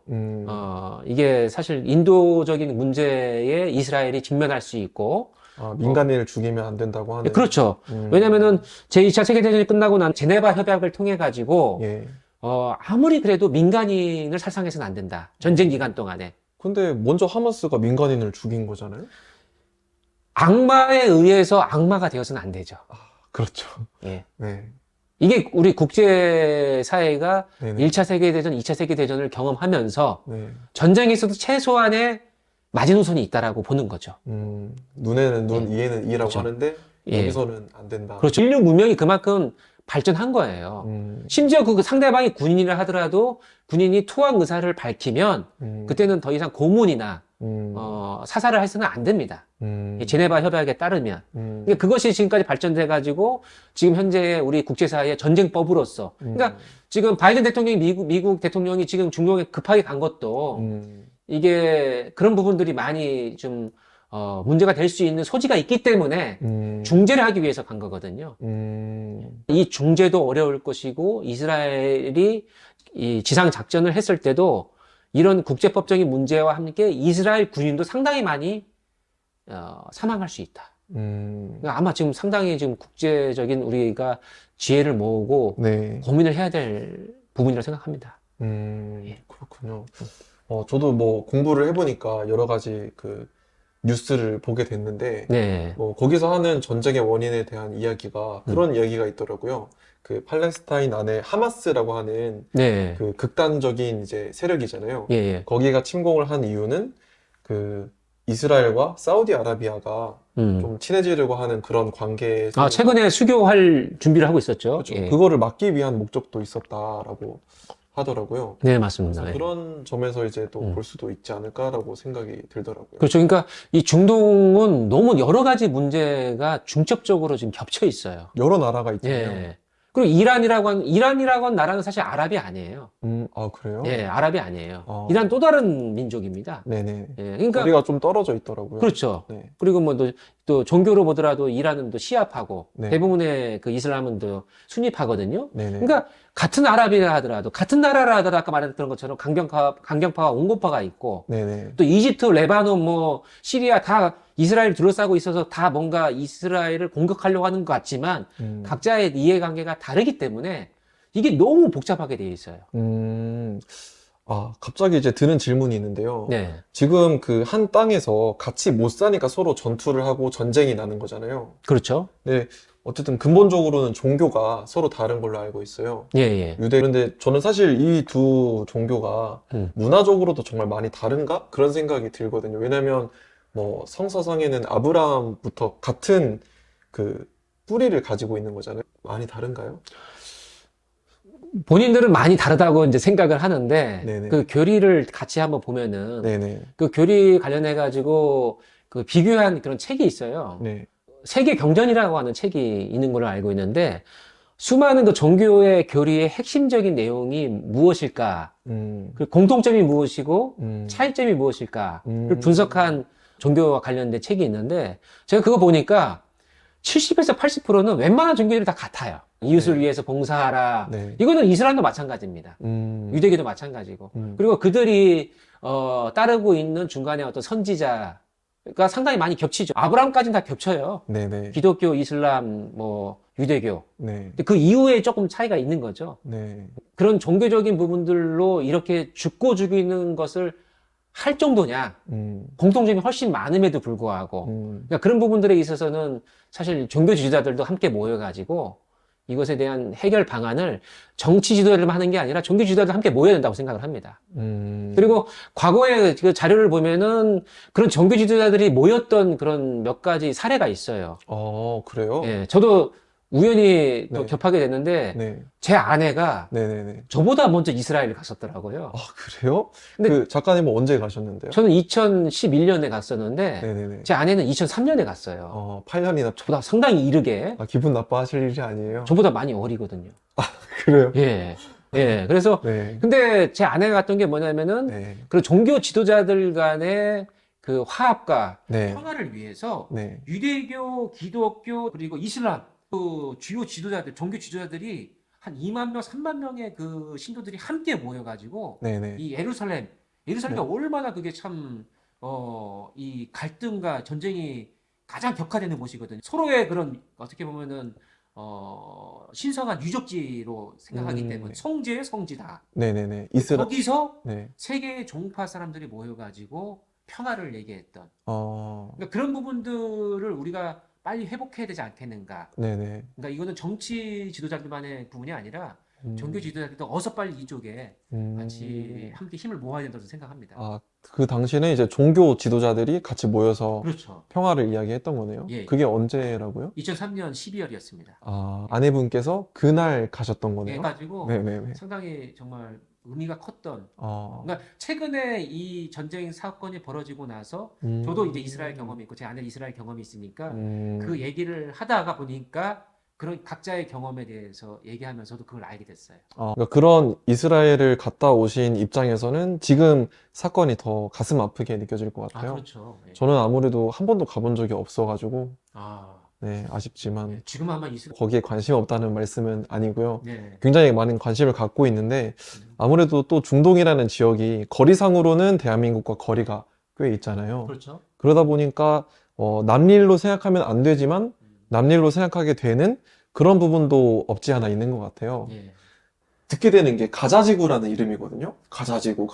이게 사실 인도적인 문제에 이스라엘이 직면할 수 있고, 민간인을 죽이면 안 된다고 하는. 그렇죠. 왜냐면은 제2차 세계대전이 끝나고 난 제네바 협약을 통해 가지고 예. 아무리 그래도 민간인을 살상해서는 안 된다. 전쟁 기간 동안에. 근데 먼저 하마스가 민간인을 죽인 거잖아요? 악마에 의해서 악마가 되어서는 안 되죠. 그렇죠. 예. 네. 이게 우리 국제사회가 네네. 1차 세계대전, 2차 세계대전을 경험하면서 네. 전쟁에서도 최소한의 마지노선이 있다라고 보는 거죠. 눈에는 눈, 이에는 이라고 그렇죠. 하는데, 예. 여기서는 안 된다. 그렇죠. 인류 문명이 그만큼 발전한 거예요. 심지어 그 상대방이 군인이라 하더라도 군인이 투항 의사를 밝히면 그때는 더 이상 고문이나 사살을 해서는 안 됩니다. 이 제네바 협약에 따르면. 그러니까 그것이 지금까지 발전돼 가지고 지금 현재 우리 국제사회의 전쟁법으로서, 그러니까 지금 바이든 대통령이 미국 대통령이 지금 중동에 급하게 간 것도 이게 그런 부분들이 많이 좀 문제가 될 수 있는 소지가 있기 때문에 중재를 하기 위해서 간 거거든요. 이 중재도 어려울 것이고, 이스라엘이 이 지상 작전을 했을 때도 이런 국제법적인 문제와 함께 이스라엘 군인도 상당히 많이 사망할 수 있다. 그러니까 아마 지금 상당히 지금 국제적인 우리가 지혜를 모으고 네. 고민을 해야 될 부분이라고 생각합니다. 그렇군요. 저도 뭐 공부를 해보니까 여러 가지 그 뉴스를 보게 됐는데, 네. 거기서 하는 전쟁의 원인에 대한 이야기가 그런 이야기가 있더라고요. 그 팔레스타인 안에 하마스라고 하는 네. 그 극단적인 이제 세력이잖아요. 예, 예. 거기가 침공을 한 이유는 그 이스라엘과 사우디아라비아가 좀 친해지려고 하는 그런 관계에서 최근에 수교할 준비를 하고 있었죠. 그렇죠. 예. 그거를 막기 위한 목적도 있었다라고 하더라고요. 네, 맞습니다. 그래서 예. 그런 점에서 이제 또 음. 볼 수도 있지 않을까라고 생각이 들더라고요. 그렇죠. 그러니까 이 중동은 너무 여러 가지 문제가 중첩적으로 지금 겹쳐 있어요. 여러 나라가 있잖아요. 예. 그리고 이란이라고 하는 나라는 사실 아랍이 아니에요. 아, 그래요? 예, 아랍이 아니에요. 어. 이란 또 다른 민족입니다. 네네. 예, 그러니까 거리가 좀 떨어져 있더라고요. 그렇죠. 네. 그리고 뭐 또 종교로 보더라도 이란은 또 시아파고 네. 대부분의 그 이슬람은 또 순위파거든요. 네네. 그러니까 같은 아랍이라 하더라도 같은 나라라 하더라도 아까 말했던 것처럼 강경파와 온건파가 있고 네네. 또 이집트, 레바논, 뭐 시리아 다 이스라엘 둘러싸고 있어서 다 뭔가 이스라엘을 공격하려고 하는 것 같지만 각자의 이해관계가 다르기 때문에 이게 너무 복잡하게 돼 있어요. 아, 갑자기 이제 드는 질문이 있는데요. 네, 지금 그 한 땅에서 같이 못 사니까 서로 전투를 하고 전쟁이 나는 거잖아요. 그렇죠. 네, 어쨌든 근본적으로는 종교가 서로 다른 걸로 알고 있어요. 예, 예. 유대. 그런데 저는 사실 이 두 종교가 문화적으로도 정말 많이 다른가? 그런 생각이 들거든요. 왜냐면 뭐 성서상에는 아브라함부터 같은 그 뿌리를 가지고 있는 거잖아요. 많이 다른가요? 본인들은 많이 다르다고 이제 생각을 하는데 네네. 그 교리를 같이 한번 보면은 네네. 그 교리 관련해 가지고 그 비교한 그런 책이 있어요. 네. 세계 경전이라고 하는 책이 있는 걸로 알고 있는데 수많은 그 종교의 교리의 핵심적인 내용이 무엇일까? 그 공통점이 무엇이고 차이점이 무엇일까를 분석한 종교와 관련된 책이 있는데 제가 그거 보니까 70에서 80%는 웬만한 종교들이 다 같아요. 이웃을 네. 위해서 봉사하라. 네. 이거는 이슬람도 마찬가지입니다. 유대교도 마찬가지고. 그리고 그들이 따르고 있는 중간에 어떤 선지자가 상당히 많이 겹치죠. 아브라함까지는 다 겹쳐요. 네네. 기독교, 이슬람, 뭐 유대교. 네. 근데 그 이후에 조금 차이가 있는 거죠. 네. 그런 종교적인 부분들로 이렇게 죽고 죽이는 것을 할 정도냐. 공통점이 훨씬 많음에도 불구하고. 그러니까 그런 부분들에 있어서는 사실 종교 지도자들도 함께 모여가지고 이것에 대한 해결 방안을 정치 지도자들만 하는 게 아니라 종교 지도자들 함께 모여야 된다고 생각을 합니다. 그리고 과거에 그 자료를 보면은 그런 종교 지도자들이 모였던 그런 몇 가지 사례가 있어요. 그래요? 예, 저도 우연히 또 네. 겹하게 됐는데 네. 제 아내가 네네네. 저보다 먼저 이스라엘을 갔었더라고요. 아, 그래요? 근데 그 작가님은 언제 가셨는데요? 저는 2011년에 갔었는데 네네네. 제 아내는 2003년에 갔어요. 8년이나. 저보다 상당히 이르게, 기분 나빠하실 일이 아니에요? 저보다 많이 어리거든요. 그래요? 예. 예. 그래서, 네. 근데 제 아내가 갔던 게 뭐냐면은, 네. 그 종교 지도자들 간의 그 화합과 네. 평화를 위해서 네. 유대교, 기독교, 그리고 이슬람, 그 주요 지도자들, 종교 지도자들이 한 2만 명, 3만 명의 그 신도들이 함께 모여가지고, 네네. 이 예루살렘이 얼마나 그게 참, 이 갈등과 전쟁이 가장 격화되는 곳이거든요. 서로의 그런, 어떻게 보면은, 신성한 유적지로 생각하기 때문에 성지의 성지다. 네네네. 거기서 네. 세계의 종파 사람들이 모여가지고 평화를 얘기했던. 어, 그러니까 그런 부분들을 우리가 빨리 회복해야 되지 않겠는가. 네네. 그러니까 이거는 정치 지도자들만의 부분이 아니라 종교 지도자들도 어서 빨리 이쪽에 같이 함께 힘을 모아야 된다고 생각합니다. 그 당시에는 이제 종교 지도자들이 같이 모여서 그렇죠. 평화를 이야기했던 거네요. 예. 그게 언제라고요? 2003년 12월이었습니다. 아내분께서 그날 가셨던 거네요. 해가지고 네네네. 상당히 정말 의미가 컸던. 어, 그러니까 최근에 이 전쟁 사건이 벌어지고 나서 저도 이제 이스라엘 경험이 있고 제 아내 이스라엘 경험이 있으니까 그 얘기를 하다가 보니까 그런 각자의 경험에 대해서 얘기하면서도 그걸 알게 됐어요. 그러니까 그런 이스라엘을 갔다 오신 입장에서는 지금 사건이 더 가슴 아프게 느껴질 것 같아요. 그렇죠. 예. 저는 아무래도 한 번도 가본 적이 없어가지고, 아, 네, 아쉽지만, 예. 지금 아마 이스라엘. 거기에 관심 없다는 말씀은 아니고요. 네. 굉장히 많은 관심을 갖고 있는데, 아무래도 또 중동이라는 지역이 거리상으로는 대한민국과 거리가 꽤 있잖아요. 그렇죠. 그러다 보니까, 남일로 생각하면 안 되지만, 남일로 생각하게 되는 그런 부분도 없지 않아 있는 것 같아요. 예. 듣게 되는 게 가자지구라는 이름이거든요. 가자지구,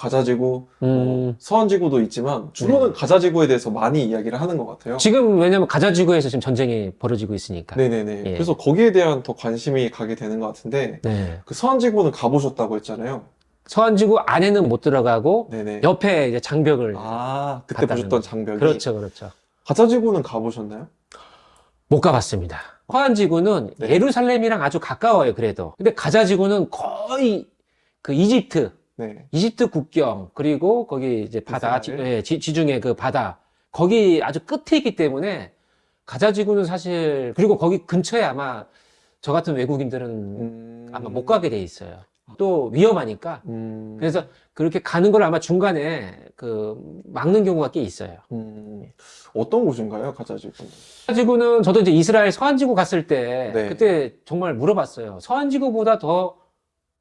서한지구도 있지만 주로는 가자지구에 대해서 많이 이야기를 하는 것 같아요. 지금 왜냐면 가자지구에서 지금 전쟁이 벌어지고 있으니까. 네네네. 예. 그래서 거기에 대한 더 관심이 가게 되는 것 같은데, 네. 그 서한지구는 가보셨다고 했잖아요. 서한지구 안에는 못 들어가고 네네. 옆에 이제 장벽을. 그때 갔다는 보셨던 장벽이. 그렇죠, 그렇죠. 가자지구는 가보셨나요? 못 가봤습니다. 서한지구는 네. 예루살렘이랑 아주 가까워요, 그래도. 근데 가자지구는 거의 그 이집트, 네. 이집트 국경, 그리고 거기 이제 바다, 이스라엘. 지중해 그 바다, 거기 아주 끝에 있기 때문에 가자 지구는 사실, 그리고 거기 근처에 아마 저 같은 외국인들은 아마 못 가게 돼 있어요. 또 위험하니까. 그래서 그렇게 가는 걸 아마 중간에 그 막는 경우가 꽤 있어요. 어떤 곳인가요, 가자지구? 가자 지구는 저도 이제 이스라엘 서한지구 갔을 때 네. 그때 정말 물어봤어요. 서한지구보다 더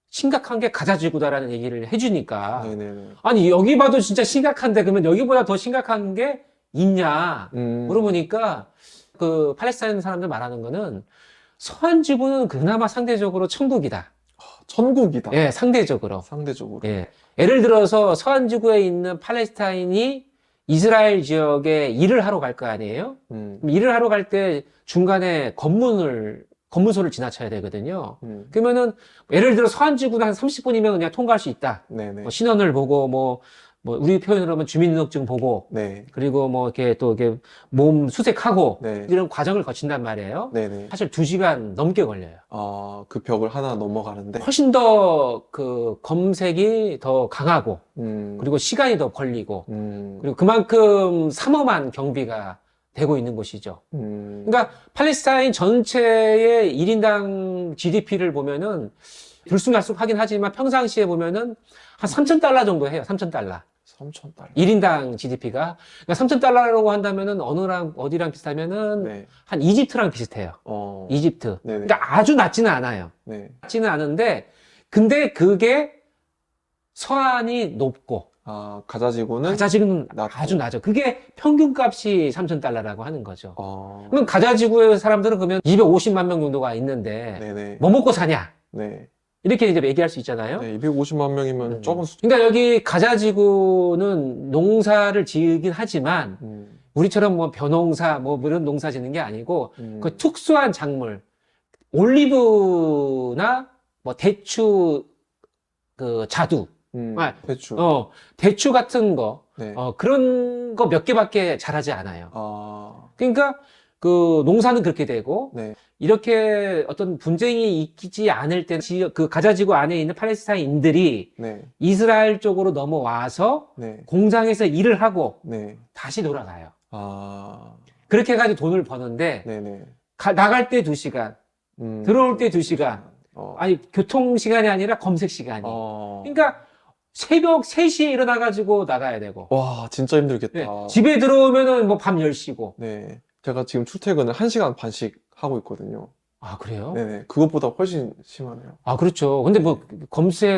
심각한 게 가자 지구다라는 얘기를 해주니까 네네네. 아니 여기 봐도 진짜 심각한데 그러면 여기보다 더 심각한 게 있냐 물어보니까 그 팔레스타인 사람들 말하는 거는 서한지구는 그나마 상대적으로 천국이다. 천국이다. 예, 상대적으로. 상대적으로. 예. 예를 들어서 서한지구에 있는 팔레스타인이 이스라엘 지역에 일을 하러 갈 거 아니에요? 그럼 일을 하러 갈 때 중간에 검문소를 지나쳐야 되거든요. 그러면은 예를 들어 서한지구는 한 30분이면 그냥 통과할 수 있다. 네네. 뭐 신원을 보고 뭐 우리 표현으로 하면 주민등록증 보고 네. 그리고 뭐 이렇게 또 이렇게 몸 수색하고 네. 이런 과정을 거친단 말이에요. 네네. 사실 2시간 넘게 걸려요. 아, 그 벽을 하나 넘어가는데. 훨씬 더 그 검색이 더 강하고 음. 그리고 시간이 더 걸리고 음. 그리고 그만큼 삼엄한 경비가 되고 있는 곳이죠. 그러니까 팔레스타인 전체의 1인당 GDP를 보면은 들쑥날쑥하긴 하지만 평상시에 보면은 한 3,000달러 정도 해요. 3,000달러. 3,000달러. 1인당 GDP가. 그러니까 3,000달러라고 한다면은 어디랑 비슷하면은 네. 한 이집트랑 비슷해요. 이집트. 네네. 그러니까 아주 낮지는 않아요. 네. 낮지는 않은데 근데 그게 서안이 높고 아, 가자지구는 가자지구는 낮고. 아주 낮아. 그게 평균값이 3,000달러라고 하는 거죠. 아. 그럼 가자지구의 사람들은 그러면 250만 명 정도가 있는데 네네. 뭐 먹고 사냐? 네. 이렇게 이제 얘기할 수 있잖아요. 네, 250만 명이면 적은 수. 그러니까 여기 가자지구는 농사를 지으긴 하지만 우리처럼 뭐 벼농사 뭐 이런 농사 짓는 게 아니고 그 특수한 작물 올리브나 뭐 대추 그 자두 배추. 대추 같은 거 네. 그런 거 몇 개밖에 자라지 않아요. 아. 그러니까 그 농사는 그렇게 되고 네. 이렇게 어떤 분쟁이 있지 않을 때 그 가자지구 안에 있는 팔레스타인들이 네. 이스라엘 쪽으로 넘어와서 네. 공장에서 일을 하고 네. 다시 돌아가요. 아. 그렇게 해가지고 돈을 버는데 네네. 나갈 때 2시간, 들어올 때 2시간. 아니 교통 시간이 아니라 검색 시간이. 그러니까 새벽 3시에 일어나가지고 나가야 되고. 와, 진짜 힘들겠다. 네. 집에 들어오면은 뭐 밤 10시고. 네. 제가 지금 출퇴근을 1시간 반씩 하고 있거든요. 아, 그래요? 네네. 그것보다 훨씬 심하네요. 아, 그렇죠. 근데 뭐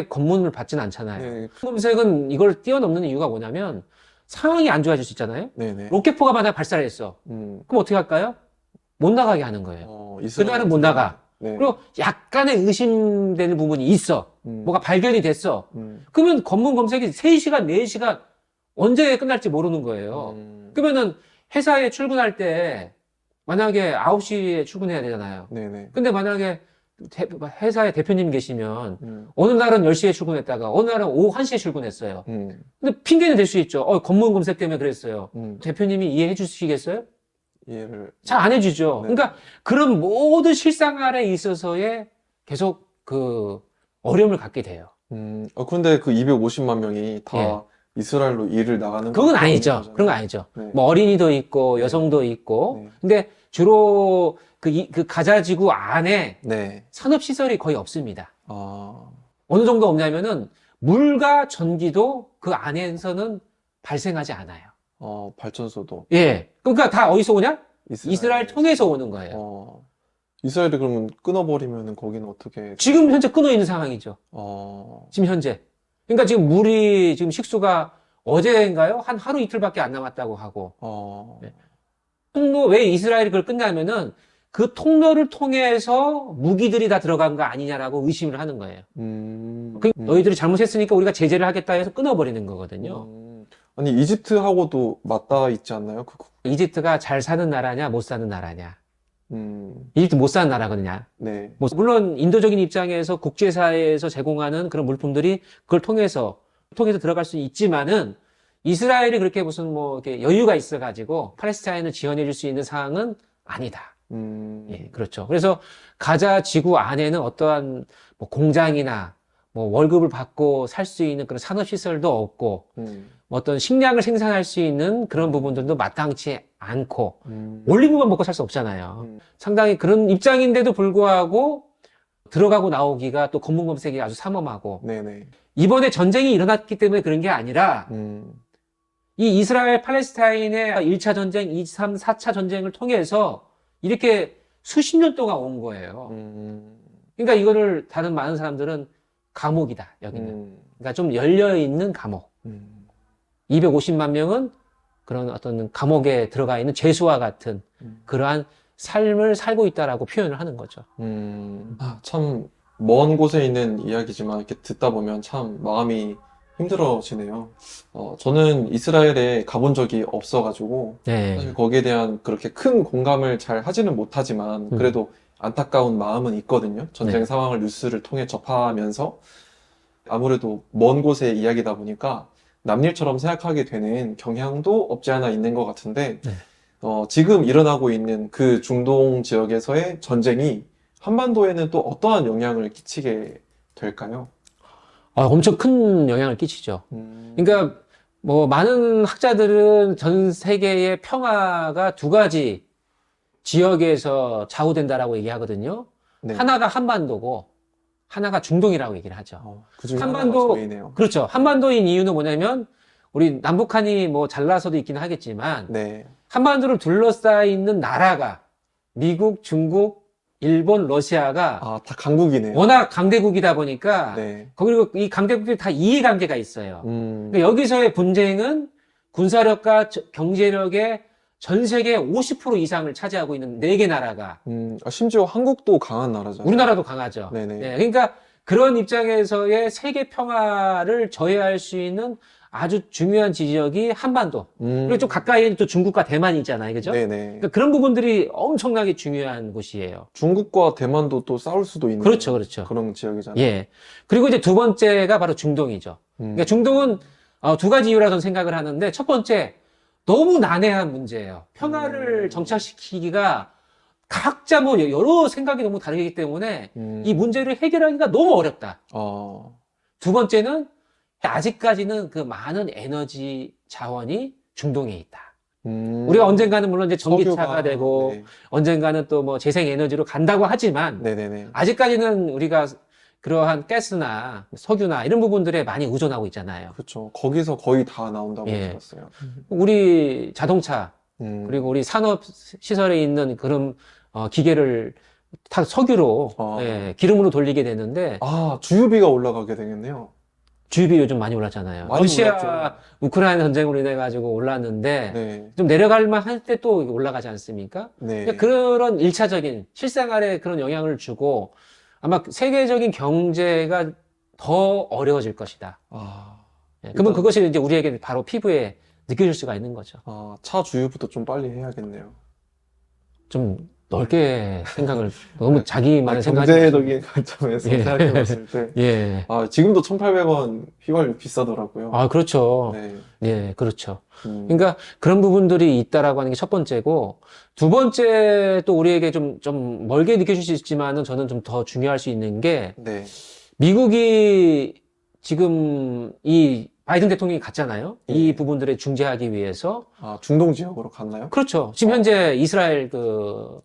검문을 받진 않잖아요. 네. 검색은 이걸 뛰어넘는 이유가 뭐냐면 상황이 안 좋아질 수 있잖아요. 네네. 로켓포가 만약 발사를 했어. 그럼 어떻게 할까요? 못 나가게 하는 거예요. 그날은 못 나가. 네. 그리고 약간의 의심되는 부분이 있어. 뭐가 발견이 됐어. 그러면 검문 검색이 3시간, 4시간 언제 끝날지 모르는 거예요. 그러면은 회사에 출근할 때 만약에 9시에 출근해야 되잖아요. 네네. 근데 만약에 회사에 대표님 계시면 어느 날은 10시에 출근했다가 어느 날은 오후 1시에 출근했어요. 근데 핑계는 될 수 있죠. 검문 검색 때문에 그랬어요. 대표님이 이해해 주시겠어요? 이해를. 잘 안 해주죠. 네. 그러니까 그런 모든 실생활에 있어서의 계속 그 어려움을 갖게 돼요. 그런데 그 250만 명이 다 예. 이스라엘로 일을 나가는 그건 아니죠. 거잖아요. 그런 거 아니죠. 네. 뭐 어린이도 있고 여성도 있고. 네. 근데 주로 그 가자지구 안에 네. 산업시설이 거의 없습니다. 아. 어느 정도 없냐면은 물과 전기도 그 안에서는 발생하지 않아요. 발전소도. 예. 그러니까 다 어디서 오냐? 이스라엘 통해서 오는 거예요. 이스라엘이 그러면 끊어버리면 거기는 어떻게? 지금 현재 끊어 있는 상황이죠. 지금 현재. 그러니까 지금 물이 지금 식수가 어제인가요? 한 하루 이틀밖에 안 남았다고 하고. 네. 왜 이스라엘이 그걸 끊냐면은 그 통로를 통해서 무기들이 다 들어간 거 아니냐라고 의심을 하는 거예요. 너희들이 잘못했으니까 우리가 제재를 하겠다 해서 끊어버리는 거거든요. 아니, 이집트하고도 맞닿아 있지 않나요? 이집트가 잘 사는 나라냐, 못 사는 나라냐. 이집트 못 사는 나라거든요. 네. 물론 인도적인 입장에서 국제사회에서 제공하는 그런 물품들이 그걸 통해서 들어갈 수 있지만은 이스라엘이 그렇게 무슨 뭐 이렇게 여유가 있어가지고 팔레스타인을 지원해 줄 수 있는 상황은 아니다. 예, 그렇죠. 그래서 가자 지구 안에는 어떠한 뭐 공장이나 뭐 월급을 받고 살 수 있는 그런 산업시설도 없고, 어떤 식량을 생산할 수 있는 그런 부분들도 마땅치 않고, 올리브만 먹고 살 수 없잖아요. 상당히 그런 입장인데도 불구하고 들어가고 나오기가 또 검문 검색이 아주 삼엄하고, 네네. 이번에 전쟁이 일어났기 때문에 그런 게 아니라 이 이스라엘 팔레스타인의 1차 전쟁, 2, 3, 4차 전쟁을 통해서 이렇게 수십 년 동안 온 거예요. 그러니까 이거를 다른 많은 사람들은 감옥이다, 여기는. 그러니까 좀 열려있는 감옥. 250만 명은 그런 어떤 감옥에 들어가 있는 죄수와 같은 그러한 삶을 살고 있다라고 표현을 하는 거죠. 참 먼 곳에 있는 이야기지만 이렇게 듣다 보면 참 마음이 힘들어지네요. 저는 이스라엘에 가본 적이 없어가지고 네. 사실 거기에 대한 그렇게 큰 공감을 잘 하지는 못하지만 그래도 안타까운 마음은 있거든요. 전쟁 네. 상황을 뉴스를 통해 접하면서 아무래도 먼 곳의 이야기다 보니까 남일처럼 생각하게 되는 경향도 없지 않아 있는 것 같은데 네. 지금 일어나고 있는 그 중동 지역에서의 전쟁이 한반도에는 또 어떠한 영향을 끼치게 될까요? 엄청 큰 영향을 끼치죠. 그러니까 뭐 많은 학자들은 전 세계의 평화가 두 가지 지역에서 좌우된다라고 얘기하거든요. 네. 하나가 한반도고 하나가 중동이라고 얘기를 하죠. 그 중에 한반도- 하나가 저희네요. 그렇죠. 한반도인 이유는 뭐냐면 우리 남북한이 뭐 잘나서도 있긴 하겠지만 네. 한반도를 둘러싸여 있는 나라가 미국, 중국, 일본, 러시아가 다 강국이네요. 워낙 강대국이다 보니까 네. 그리고 이 강대국들이 다 이해관계가 있어요. 음, 그러니까 여기서의 분쟁은 군사력과 경제력의 전 세계 50% 이상을 차지하고 있는 4개 나라가 심지어 한국도 강한 나라잖아요. 우리나라도 강하죠. 네네. 네, 그러니까 그런 입장에서의 세계 평화를 저해할 수 있는 아주 중요한 지역이 한반도. 그리고 좀 가까이에 또 중국과 대만이 있잖아요. 그죠? 네네. 그러니까 그런 부분들이 엄청나게 중요한 곳이에요. 중국과 대만도 또 싸울 수도 있는 그렇죠, 그렇죠. 그런 지역이잖아요. 예. 그리고 이제 두 번째가 바로 중동이죠. 그러니까 중동은 두 가지 이유라 저는 생각을 하는데 첫 번째, 너무 난해한 문제예요. 평화를 정착시키기가 각자 뭐 여러 생각이 너무 다르기 때문에 이 문제를 해결하기가 너무 어렵다. 두 번째는 아직까지는 그 많은 에너지 자원이 중동에 있다. 우리가 언젠가는 물론 이제 전기차가 석유가, 되고 네. 언젠가는 또 뭐 재생 에너지로 간다고 하지만 네네네. 아직까지는 우리가 그러한 가스나 석유나 이런 부분들에 많이 의존하고 있잖아요. 그렇죠. 거기서 거의 다 나온다고 예. 들었어요. 우리 자동차 그리고 우리 산업 시설에 있는 그런 기계를 다 석유로 예, 기름으로 돌리게 되는데 주유비가 올라가게 되겠네요. 주유비 요즘 많이 올랐잖아요. 많이 러시아 올랐죠. 우크라이나 전쟁으로 인해 가지고 올랐는데 네. 좀 내려갈 만할 때 또 올라가지 않습니까? 네. 그러니까 그런 일차적인 실생활에 그런 영향을 주고 아마 세계적인 경제가 더 어려워질 것이다. 예, 그러면 일단- 그것이 이제 우리에게 바로 피부에 느껴질 수가 있는 거죠. 차 주유부터 좀 빨리 해야겠네요. 좀 넓게 생각을 너무 자기만의 생각이 경제적인 관점에서 예. 생각해 봤을 때 예. 지금도 1,800원 휘발유 비싸더라고요. 그렇죠. 네. 예, 그렇죠. 그러니까 그런 부분들이 있다라고 하는 게 첫 번째고, 두 번째 또 우리에게 좀 멀게 느껴질 수 있지만은 저는 좀 더 중요할 수 있는 게, 네. 미국이 지금 이 바이든 대통령이 갔잖아요. 네. 이 부분들을 중재하기 위해서. 중동 지역으로 갔나요? 그렇죠. 지금 현재 이스라엘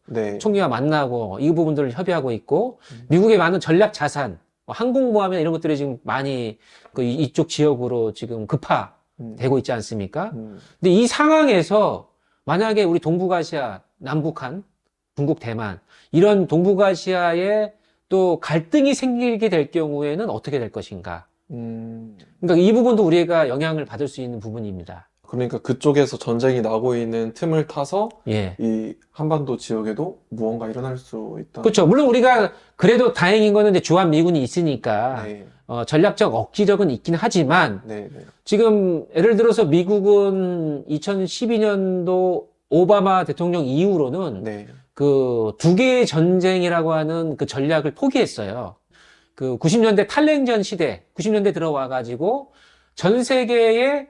네. 총리와 만나고 이 부분들을 협의하고 있고, 미국의 많은 전략 자산, 항공모함이나 이런 것들이 지금 많이 이쪽 지역으로 지금 급파되고 있지 않습니까? 근데 이 상황에서 만약에 우리 동북아시아, 남북한, 중국, 대만, 이런 동북아시아에 또 갈등이 생기게 될 경우에는 어떻게 될 것인가? 그러니까 이 부분도 우리가 영향을 받을 수 있는 부분입니다. 그러니까 그쪽에서 전쟁이 나고 있는 틈을 타서 예. 이 한반도 지역에도 무언가 일어날 수 있다. 그렇죠. 물론 우리가 그래도 다행인 거는 이제 주한 미군이 있으니까 네. 전략적 억지력은 있긴 하지만 네. 네. 지금 예를 들어서 미국은 2012년도 오바마 대통령 이후로는 네. 그 두 개의 전쟁이라고 하는 그 전략을 포기했어요. 그 90년대 탈냉전 시대, 90년대 들어와 가지고 전 세계에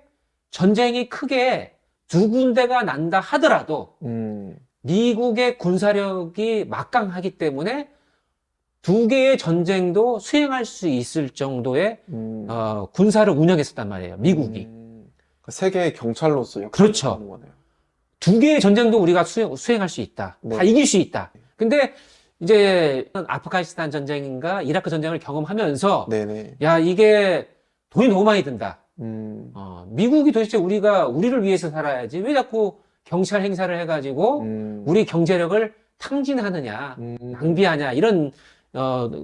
전쟁이 크게 두 군데가 난다 하더라도 미국의 군사력이 막강하기 때문에 두 개의 전쟁도 수행할 수 있을 정도의 군사를 운영했었단 말이에요. 미국이. 세계의 경찰로서 역할을 그렇죠. 하는 거네요. 두 개의 전쟁도 우리가 수행할 수 있다. 다 네. 이길 수 있다. 근데 이제 아프가니스탄 전쟁인가 이라크 전쟁을 경험하면서 네네. 야, 이게 돈이 너무 많이 든다. 음, 미국이 도대체 우리를 위해서 살아야지. 왜 자꾸 경찰 행사를 해가지고 우리 경제력을 탕진하느냐, 낭비하냐, 이런,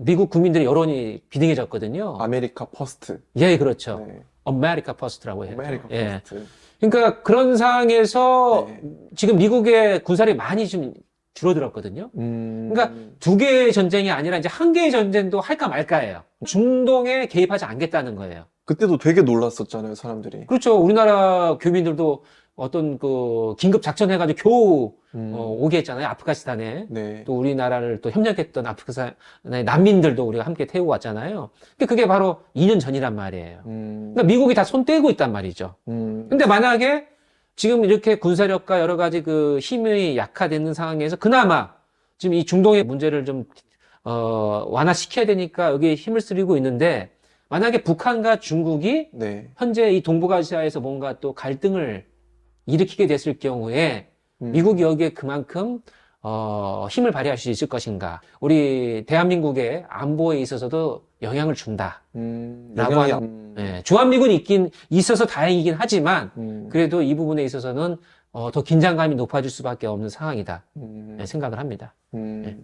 미국 국민들의 여론이 비등해졌거든요. 아메리카 퍼스트. 예, 그렇죠. 네. 아메리카 퍼스트라고 해요. 아메리카 예. 퍼스트. 그러니까 그런 상황에서 네. 지금 미국의 군사력이 많이 좀 줄어들었거든요. 그러니까 두 개의 전쟁이 아니라 이제 한 개의 전쟁도 할까 말까예요. 중동에 개입하지 않겠다는 거예요. 그때도 되게 놀랐었잖아요, 사람들이. 그렇죠. 우리나라 교민들도 어떤 그 긴급 작전 해가지고 겨우 오게 했잖아요. 아프가니스탄에. 네. 또 우리나라를 또 협력했던 아프가니스탄의 난민들도 우리가 함께 태우고 왔잖아요. 근데 그게 바로 2년 전이란 말이에요. 그러니까 미국이 다 손 떼고 있단 말이죠. 근데 만약에 지금 이렇게 군사력과 여러 가지 그 힘이 약화되는 상황에서 그나마 지금 이 중동의 문제를 좀, 완화시켜야 되니까 여기에 힘을 쓰리고 있는데 만약에 북한과 중국이 네. 현재 이 동북아시아에서 뭔가 또 갈등을 일으키게 됐을 경우에 미국이 여기에 그만큼 힘을 발휘할 수 있을 것인가. 우리 대한민국의 안보에 있어서도 영향을 준다. 라고 하는, 예, 주한미군이 있어서 다행이긴 하지만 그래도 이 부분에 있어서는 더 긴장감이 높아질 수밖에 없는 상황이다. 네, 생각을 합니다. 네.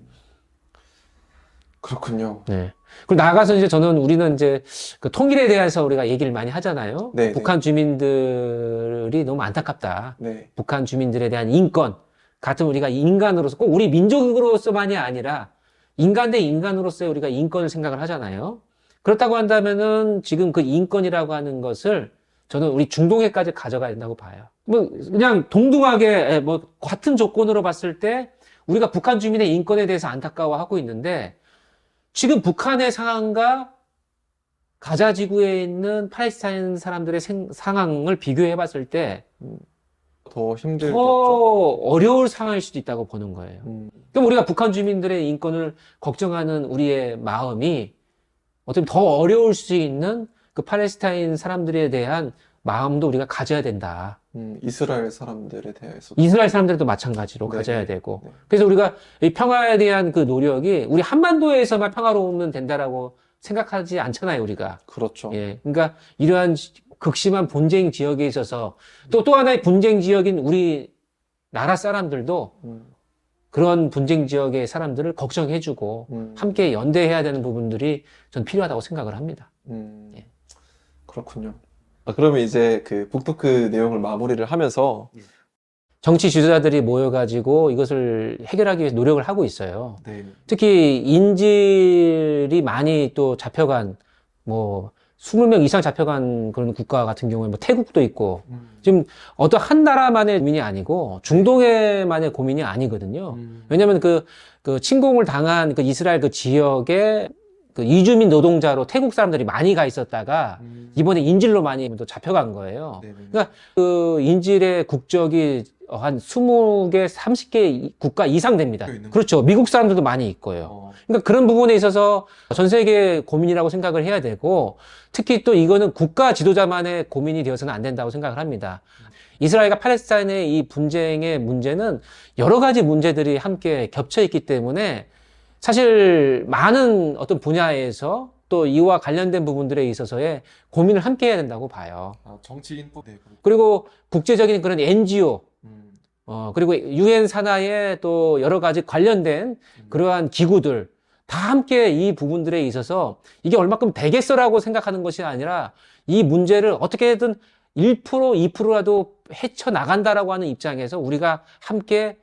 그렇군요. 네. 그리고 나가서 이제 우리는 이제 그 통일에 대해서 우리가 얘기를 많이 하잖아요. 네, 북한 주민들이 너무 안타깝다. 네. 북한 주민들에 대한 인권. 같은 우리가 인간으로서, 꼭 우리 민족으로서만이 아니라 인간 대 인간으로서의 우리가 인권을 생각을 하잖아요. 그렇다고 한다면은 지금 그 인권이라고 하는 것을 저는 우리 중동에까지 가져가야 된다고 봐요. 뭐, 그냥 동등하게, 뭐, 같은 조건으로 봤을 때 우리가 북한 주민의 인권에 대해서 안타까워하고 있는데 지금 북한의 상황과 가자 지구에 있는 팔레스타인 사람들의 상황을 비교해 봤을 때 더 힘들겠죠. 더 어려울 상황일 수도 있다고 보는 거예요. 그럼 우리가 북한 주민들의 인권을 걱정하는 우리의 마음이 어떻게 더 어려울 수 있는 그 팔레스타인 사람들에 대한 마음도 우리가 가져야 된다. 이스라엘 사람들에 대해서. 이스라엘 사람들도 마찬가지로 네, 가져야 네, 되고. 네. 그래서 우리가 이 평화에 대한 그 노력이 우리 한반도에서만 평화로우면 된다라고 생각하지 않잖아요, 우리가. 그렇죠. 예. 그러니까 이러한 극심한 분쟁 지역에 있어서 또 하나의 분쟁 지역인 우리 나라 사람들도 그런 분쟁 지역의 사람들을 걱정해주고 함께 연대해야 되는 부분들이 전 필요하다고 생각을 합니다. 예. 그렇군요. 그러면 이제 그 북토크 내용을 마무리를 하면서 정치 지도자들이 모여가지고 이것을 해결하기 위해서 노력을 하고 있어요. 네. 특히 인질이 많이 또 잡혀간 뭐 20명 이상 잡혀간 그런 국가 같은 경우에 뭐 태국도 있고 지금 어떤 한 나라만의 고민이 아니고 중동에만의 고민이 아니거든요. 왜냐하면 그 침공을 당한 그 이스라엘 그 지역에 그 이주민 노동자로 태국 사람들이 많이 가 있었다가 이번에 인질로 많이 또 잡혀간 거예요. 네네. 그러니까 그 인질의 국적이 한 20개, 30개 국가 이상 됩니다. 그렇죠. 미국 사람들도 많이 있고요. 그러니까 그런 부분에 있어서 전 세계 고민이라고 생각을 해야 되고 특히 또 이거는 국가 지도자만의 고민이 되어서는 안 된다고 생각을 합니다. 이스라엘과 팔레스타인의 이 분쟁의 문제는 여러 가지 문제들이 함께 겹쳐 있기 때문에 사실 많은 어떤 분야에서 또 이와 관련된 부분들에 있어서의 고민을 함께 해야 된다고 봐요. 정치인도 네. 그리고 국제적인 그런 NGO, 그리고 유엔 산하의 또 여러 가지 관련된 그러한 기구들 다 함께 이 부분들에 있어서 이게 얼마큼 되겠어라고 생각하는 것이 아니라 이 문제를 어떻게든 1%, 2%라도 헤쳐나간다라고 하는 입장에서 우리가 함께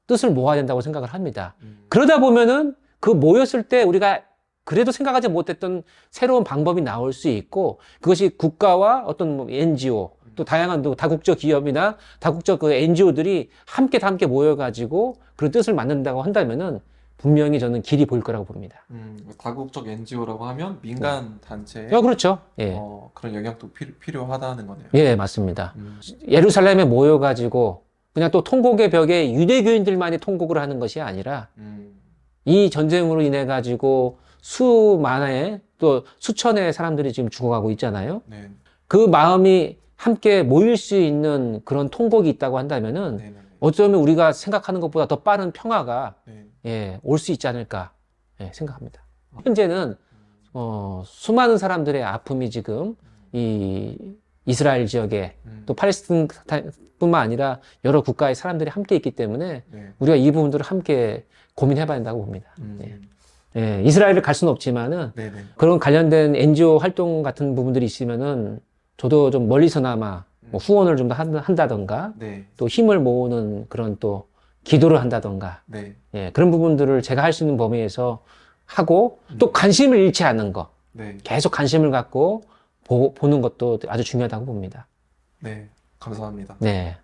뜻을 모아야 된다고 생각을 합니다. 그러다 보면은 그 모였을 때 우리가 그래도 생각하지 못했던 새로운 방법이 나올 수 있고 그것이 국가와 어떤 뭐 NGO 또 다양한 또 다국적 기업이나 다국적 그 NGO들이 함께 모여가지고 그런 뜻을 만든다고 한다면은 분명히 저는 길이 보일 거라고 봅니다. 다국적 NGO라고 하면 민간 단체에 그렇죠. 예. 그런 영향도 필요하다는 거네요. 예, 맞습니다. 예루살렘에 모여가지고 그냥 또 통곡의 벽에 유대교인들만이 통곡을 하는 것이 아니라 이 전쟁으로 인해 가지고 수만의 또 수천의 사람들이 지금 죽어가고 있잖아요. 네. 그 마음이 함께 모일 수 있는 그런 통곡이 있다고 한다면은 네. 네. 어쩌면 우리가 생각하는 것보다 더 빠른 평화가 네. 예, 올 수 있지 않을까 생각합니다. 현재는 수많은 사람들의 아픔이 지금 이 이스라엘 지역에 또 팔레스틴뿐만 아니라 여러 국가의 사람들이 함께 있기 때문에 네. 우리가 이 부분들을 함께 고민해봐야 된다고 봅니다. 예. 예, 이스라엘을 갈 수는 없지만은 네. 네. 그런 관련된 NGO 활동 같은 부분들이 있으면은 저도 좀 멀리서나마 뭐 후원을 좀 더 한다던가 네. 또 힘을 모으는 그런 또 기도를 한다던가 네. 예, 그런 부분들을 제가 할 수 있는 범위에서 하고 또 관심을 잃지 않는 거 네. 계속 관심을 갖고 보는 것도 아주 중요하다고 봅니다. 네. 감사합니다. 네.